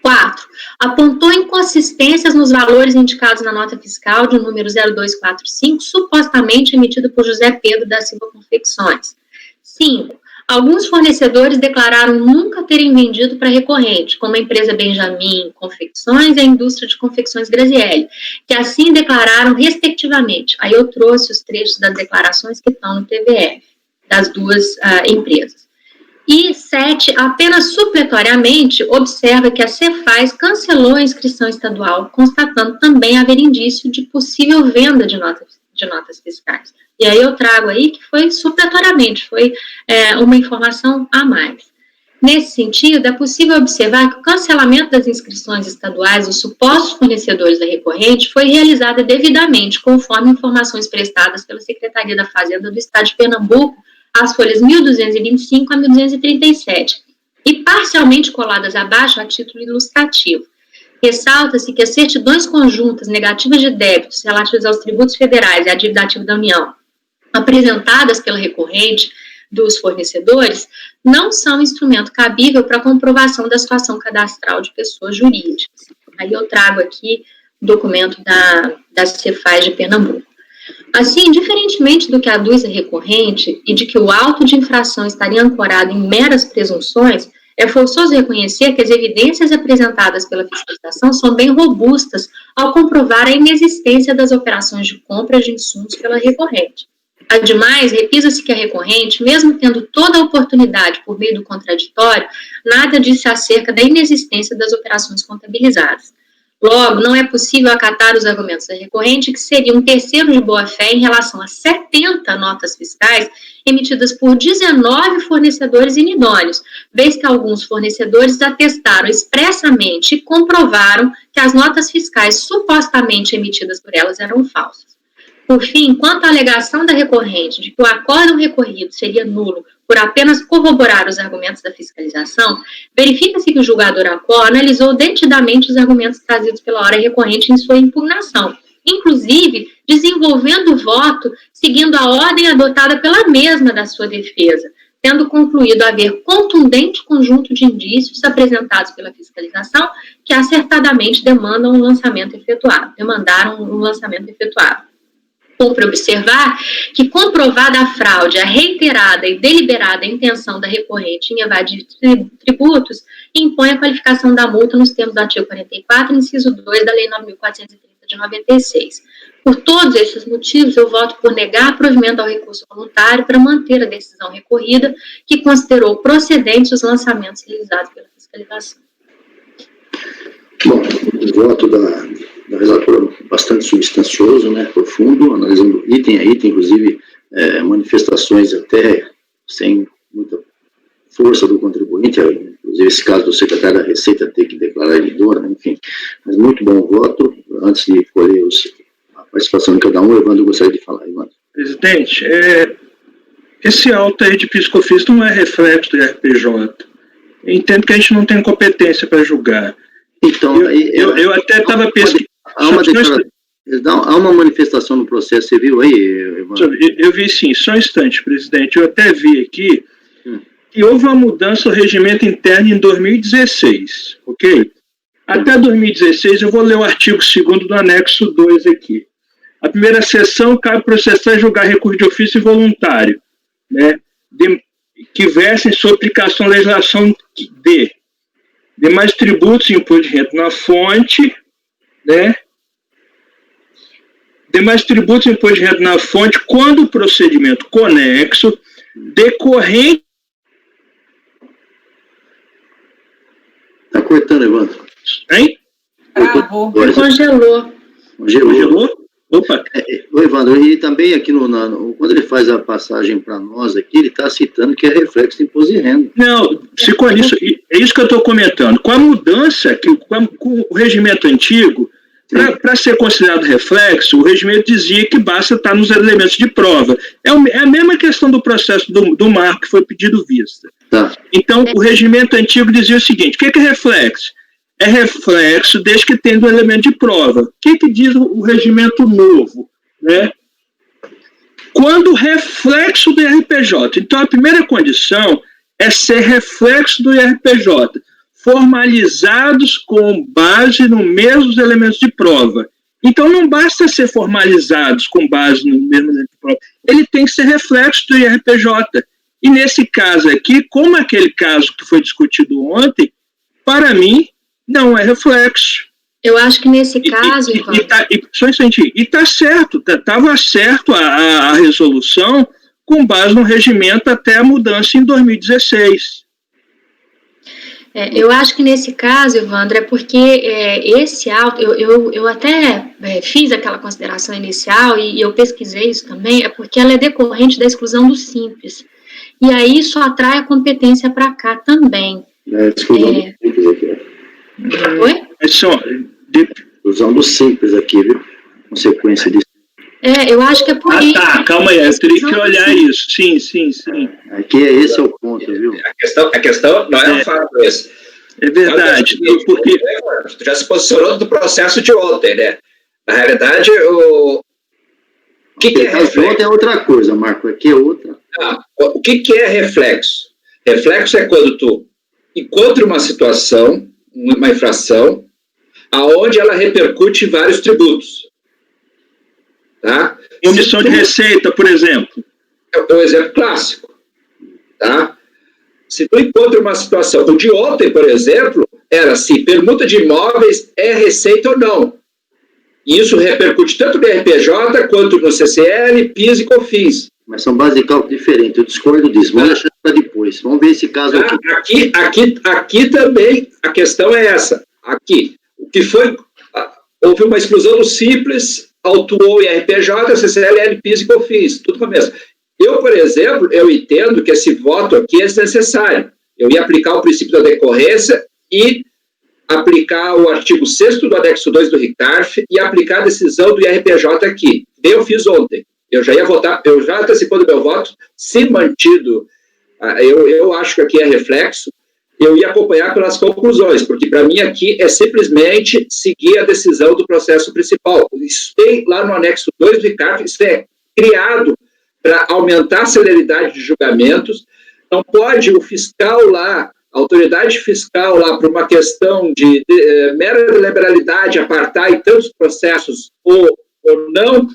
4. Apontou inconsistências nos valores indicados na nota fiscal de número 0245, supostamente emitida por José Pedro da Silva Confecções. 5. Alguns fornecedores declararam nunca terem vendido para recorrente, como a empresa Benjamin Confecções e a indústria de confecções Grazielli, que assim declararam respectivamente. Aí eu trouxe os trechos das declarações que estão no TVF, das duas empresas. E 7, apenas supletoriamente, observa que a Cefaz cancelou a inscrição estadual, constatando também haver indício de possível venda de notas fiscais. E aí eu trago aí que foi supletoriamente, foi uma informação a mais. Nesse sentido, é possível observar que o cancelamento das inscrições estaduais dos supostos fornecedores da recorrente foi realizado devidamente, conforme informações prestadas pela Secretaria da Fazenda do Estado de Pernambuco, as folhas 1225 a 1237, e parcialmente coladas abaixo a título ilustrativo. Ressalta-se que as certidões conjuntas negativas de débitos relativas aos tributos federais e à dívida ativa da União, apresentadas pela recorrente dos fornecedores, não são instrumento cabível para comprovação da situação cadastral de pessoas jurídicas. Aí eu trago aqui o documento da Cefaz de Pernambuco. Assim, diferentemente do que aduz a recorrente e de que o auto de infração estaria ancorado em meras presunções, é forçoso reconhecer que as evidências apresentadas pela fiscalização são bem robustas ao comprovar a inexistência das operações de compra de insumos pela recorrente. Ademais, repisa-se que a recorrente, mesmo tendo toda a oportunidade por meio do contraditório, nada disse acerca da inexistência das operações contabilizadas. Logo, não é possível acatar os argumentos da recorrente, que seria um terceiro de boa-fé em relação a 70 notas fiscais emitidas por 19 fornecedores inidôneos, vez que alguns fornecedores atestaram expressamente e comprovaram que as notas fiscais supostamente emitidas por elas eram falsas. Por fim, quanto à alegação da recorrente de que o acórdão recorrido seria nulo por apenas corroborar os argumentos da fiscalização, verifica-se que o julgador ACO analisou detidamente os argumentos trazidos pela hora recorrente em sua impugnação inclusive desenvolvendo o voto seguindo a ordem adotada pela mesma da sua defesa, tendo concluído haver contundente conjunto de indícios apresentados pela fiscalização que acertadamente demandaram um lançamento efetuado. Cumpre observar que, comprovada a fraude, a reiterada e deliberada intenção da recorrente em evadir tributos, impõe a qualificação da multa nos termos do artigo 44, inciso 2 da Lei 9.430 de 96. Por todos esses motivos, eu voto por negar provimento ao recurso voluntário para manter a decisão recorrida, que considerou procedentes os lançamentos realizados pela fiscalização. Bom, o voto da relatora bastante substancioso, né, profundo, analisando item a item, inclusive manifestações até sem muita força do contribuinte, inclusive esse caso do secretário da Receita ter que declarar edidora, enfim. Mas muito bom voto. Antes de escolher a participação de cada um, o Evandro gostaria de falar. Evandro. Presidente, esse auto aí de PIS/COFINS não é reflexo do RPJ. Eu entendo que a gente não tem competência para julgar. Então, eu até estava pesquisando. Há uma manifestação no processo, você viu aí, Evandro? Eu vi sim, só um instante, presidente. Eu até vi aqui que houve uma mudança no regimento interno em 2016, ok? Até 2016, eu vou ler o artigo 2º do anexo 2 aqui. A primeira seção cabe processar e julgar recurso de ofício voluntário, né, que versem sua aplicação à legislação de demais tributos e imposto de renda na fonte, né, demais tributos e imposto de renda na fonte, quando o procedimento conexo decorrente... Está cortando, Evandro. Hein? Travou. Congelou? Opa. O Evandro, e também aqui, quando ele faz a passagem para nós aqui, ele está citando que é reflexo de imposto de renda. Não, ficou nisso, é isso que eu estou comentando. Com a mudança, com o regimento antigo, para ser considerado reflexo, o regimento dizia que basta estar nos elementos de prova. É a mesma questão do processo do marco que foi pedido vista. Tá. Então, o regimento antigo dizia o seguinte: o que é reflexo? É reflexo desde que tenha um elemento de prova. O que diz o regimento novo? Né? Quando reflexo do IRPJ. Então, a primeira condição é ser reflexo do IRPJ, formalizados com base nos mesmos elementos de prova. Então, não basta ser formalizados com base no mesmo elemento de prova, ele tem que ser reflexo do IRPJ. E nesse caso aqui, como aquele caso que foi discutido ontem, para mim, não é reflexo. Eu acho que nesse caso... Só um instantinho. E está certo, estava certo a resolução com base no regimento até a mudança em 2016. Eu acho que nesse caso, Evandro, é porque esse auto, eu até fiz aquela consideração inicial e eu pesquisei isso também, é porque ela é decorrente da exclusão do simples. E aí isso atrai a competência para cá também. Exclusão do simples aqui. Oi? Exclusão do simples aqui, viu? Consequência disso. Eu acho que é por isso. Tá, calma aí, eu teria que olhar isso. Sim. Aqui esse é o ponto, viu? A questão não é um fato esse. É verdade. Porque... Tu já se posicionou do processo de ontem, né? Na realidade, o que é reflexo? Ontem é outra coisa, Marco, aqui é outra. O que é reflexo? Reflexo é quando tu encontra uma situação, uma infração, aonde ela repercute em vários tributos. Tá? Omissão de receita, por exemplo. É um exemplo clássico. Tá? Se tu encontra uma situação... O de ontem, por exemplo, era se permuta de imóveis é receita ou não. E isso repercute tanto no RPJ quanto no CCL, PIS e COFINS. Mas são bases de cálculo diferentes. Eu discordo disso. Vamos deixar para depois. Vamos ver esse caso aqui. Aqui também a questão é essa. Aqui, o que foi... Houve uma exclusão do simples, autuou em RPJ, CCL, PIS e COFINS. Tudo começa. Eu, por exemplo, eu entendo que esse voto aqui é desnecessário. Eu ia aplicar o princípio da decorrência e aplicar o artigo 6º do anexo 2 do RICARF e aplicar a decisão do IRPJ aqui. Eu fiz ontem. Eu já ia votar, eu já antecipando meu voto, se mantido, eu acho que aqui é reflexo, eu ia acompanhar pelas conclusões, porque para mim aqui é simplesmente seguir a decisão do processo principal. Isso tem lá no anexo 2 do ICARF, isso é criado para aumentar a celeridade de julgamentos. Não pode o fiscal lá, a autoridade fiscal lá, por uma questão de mera deliberalidade, apartar em tantos processos ou não,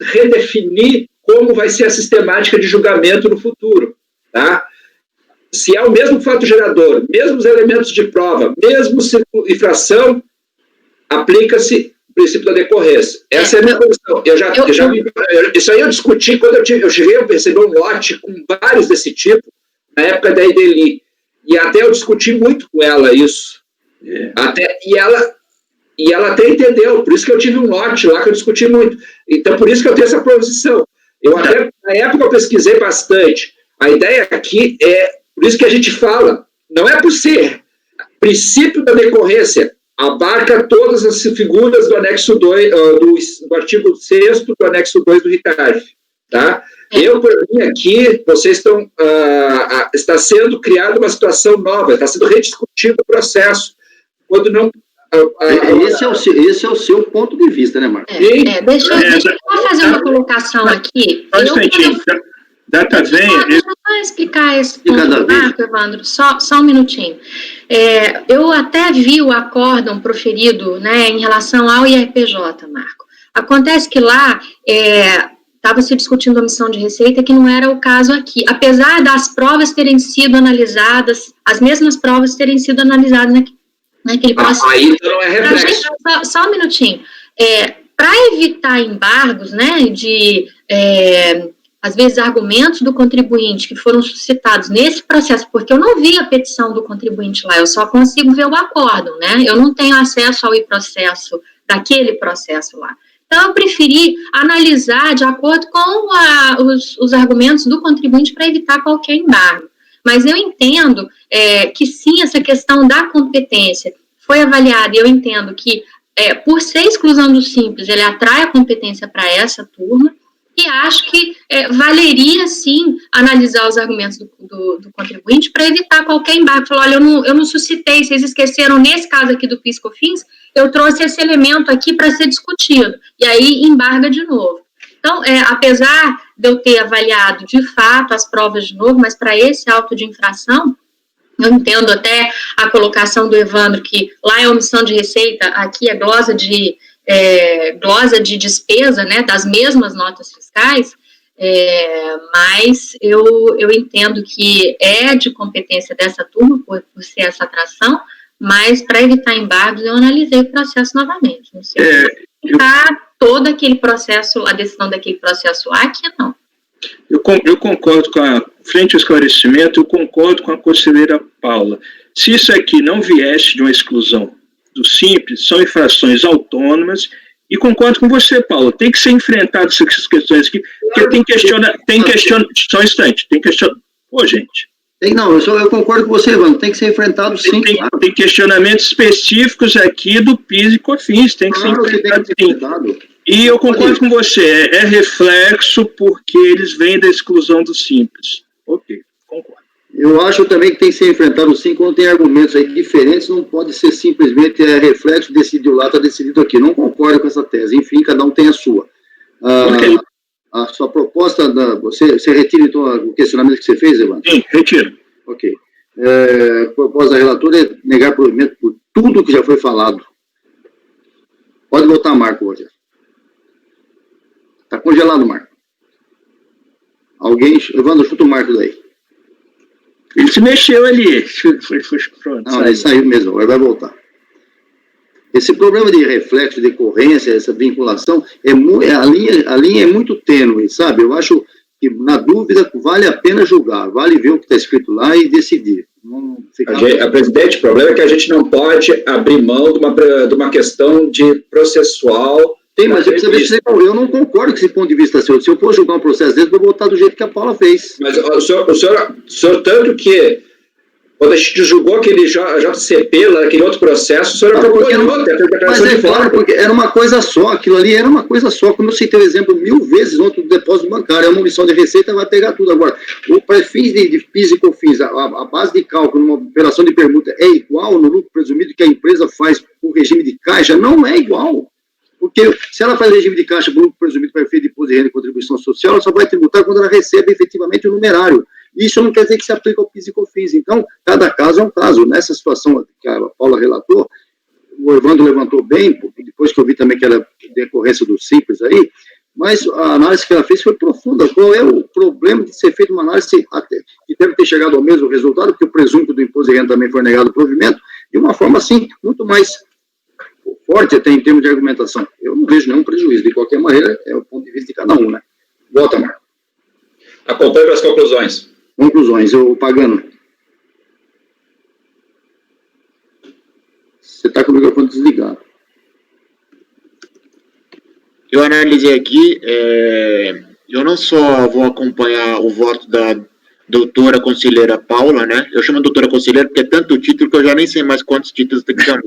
redefinir como vai ser a sistemática de julgamento no futuro, tá? Se é o mesmo fato gerador, mesmos elementos de prova, mesmo infração, aplica-se o princípio da decorrência. Essa é a minha posição. Isso aí eu discuti quando eu cheguei a receber um lote com vários desse tipo, na época da Ideli, e até eu discuti muito com ela isso. E ela até entendeu, por isso que eu tive um lote lá que eu discuti muito. Então, por isso que eu tenho essa posição. Eu até, na época, eu pesquisei bastante. A ideia aqui é, por isso que a gente fala, não é por ser princípio da decorrência, abarca todas as figuras do anexo 2, do artigo 6º do anexo 2 do RICARF, tá? Eu, por mim, aqui, vocês estão, está sendo criada uma situação nova, está sendo rediscutido o processo, quando não... Esse é o seu ponto de vista, né, Marcos? Deixa eu fazer uma colocação aqui. Deixa eu explicar esse ponto, Marco, Evandro, só um minutinho. Eu até vi o acórdão proferido, né, em relação ao IRPJ, Marco. Acontece que lá estava se discutindo omissão de receita, que não era o caso aqui. Apesar das provas terem sido analisadas, as mesmas provas terem sido analisadas naquele processo. Aí então não é reflexo. Só um minutinho. Para evitar embargos, né, às vezes, argumentos do contribuinte que foram suscitados nesse processo, porque eu não vi a petição do contribuinte lá, eu só consigo ver o acórdão, né? Eu não tenho acesso ao processo daquele processo lá. Então, eu preferi analisar de acordo com os argumentos do contribuinte para evitar qualquer embargo. Mas eu entendo que sim, essa questão da competência foi avaliada, e eu entendo que, por ser exclusão do simples, ele atrai a competência para essa turma, e acho que valeria, sim, analisar os argumentos do contribuinte para evitar qualquer embargo. Falou, olha, eu não suscitei, vocês esqueceram, nesse caso aqui do PIS/COFINS, eu trouxe esse elemento aqui para ser discutido, e aí embarga de novo. Então, apesar de eu ter avaliado, de fato, as provas de novo, mas para esse auto de infração, eu entendo até a colocação do Evandro, que lá é omissão de receita, aqui é glosa de despesa, né, das mesmas notas fiscais, mas eu entendo que é de competência dessa turma, por ser essa atração, mas para evitar embargos, eu analisei o processo novamente. Não sei se ficar todo aquele processo, a decisão daquele processo lá, que não. Eu concordo frente ao esclarecimento, eu concordo com a conselheira Paula. Se isso aqui não viesse de uma exclusão do simples, são infrações autônomas, e concordo com você, Paulo, tem que ser enfrentado essas questões aqui, porque tem questionamento, gente. Eu concordo com você, Evandro, tem que ser enfrentado sim. Tem questionamentos específicos aqui do PIS e COFINS, tem que ser enfrentado sim. E eu concordo com você, é reflexo porque eles vêm da exclusão do simples. Ok, concordo. Eu acho também que tem que ser enfrentado sim quando tem argumentos aí diferentes, não pode ser simplesmente reflexo, decidiu lá, está decidido aqui. Não concordo com essa tese, enfim, cada um tem a sua. A sua proposta, você retira então o questionamento que você fez, Evandro? Sim, retiro. Ok. A proposta da relatora é negar provimento por tudo que já foi falado. Pode voltar, Marco, Rogério. Está congelado, Marco. Evandro, chuta o Marco daí. Ele se mexeu ali. Pronto, não, ele saiu mesmo, agora vai voltar. Esse problema de reflexo, decorrência, essa vinculação, a linha é muito tênue, sabe? Eu acho que, na dúvida, vale a pena julgar, vale ver o que está escrito lá e decidir. Presidente, o problema é que a gente não pode abrir mão de uma questão de processual. Mas eu não concordo com esse ponto de vista seu. Se eu for julgar um processo desse, eu vou voltar do jeito que a Paula fez. Mas o senhor tanto que Quando a gente julgou aquele JCP, lá, aquele outro processo, o senhor acompanhou até a declaração Mas de claro, voto. porque era uma coisa só, aquilo ali era uma coisa só, como eu citei o exemplo 1000 vezes ontem do depósito bancário, é uma omissão de receita, vai pegar tudo. Agora, para fins de PIS e COFINS, a base de cálculo numa operação de permuta é igual no lucro presumido que a empresa faz por regime de caixa? Não é igual. Porque se ela faz regime de caixa por lucro presumido para efeito de imposto de renda e contribuição social, ela só vai tributar quando ela recebe efetivamente o numerário. Isso não quer dizer que se aplica ao PIS e COFINS. Então, cada caso é um caso. Nessa situação que a Paula relatou, o Evandro levantou bem, depois que eu vi também que era decorrência do Simples aí, mas a análise que ela fez foi profunda. Qual é o problema de ser feita uma análise que deve ter chegado ao mesmo resultado, porque o presunto do imposto de renda também foi negado ao provimento, de uma forma, assim, muito mais forte até em termos de argumentação. Eu não vejo nenhum prejuízo. De qualquer maneira, é o ponto de vista de cada um, né? Volta, Marco. Acompanhe para as conclusões. Conclusões, eu Pagano. Você está com o microfone desligado. Eu analisei aqui, eu não só vou acompanhar o voto da doutora conselheira Paula, né? Eu chamo doutora conselheira porque é tanto título que eu já nem sei mais quantos títulos tem que chamar.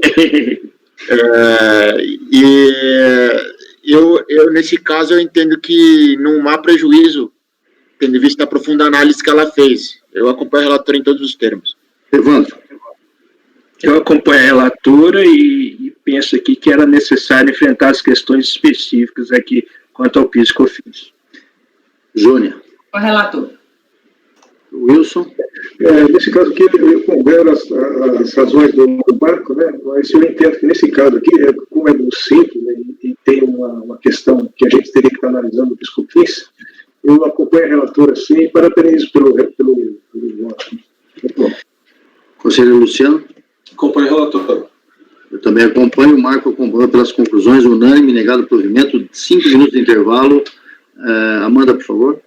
Eu, nesse caso, eu entendo que não há prejuízo, tendo em vista a profunda análise que ela fez. Eu acompanho a relatora em todos os termos. Evandro. Eu acompanho a relatora e penso aqui que era necessário enfrentar as questões específicas aqui quanto ao PIS e COFINS. Júnior. O relator. Wilson. Nesse caso aqui, eu pondero as razões do Marco, né? Mas eu entendo que nesse caso aqui, como é muito simples, né, e tem uma questão que a gente teria que estar analisando dos COFINS, eu acompanho a relatora sim e parabenizo pelo voto. Conselheiro Luciano. Acompanho o relator. Eu também acompanho, o Marco acompanhou pelas conclusões, unânime, negado o provimento, 5 minutos de intervalo. Amanda, por favor.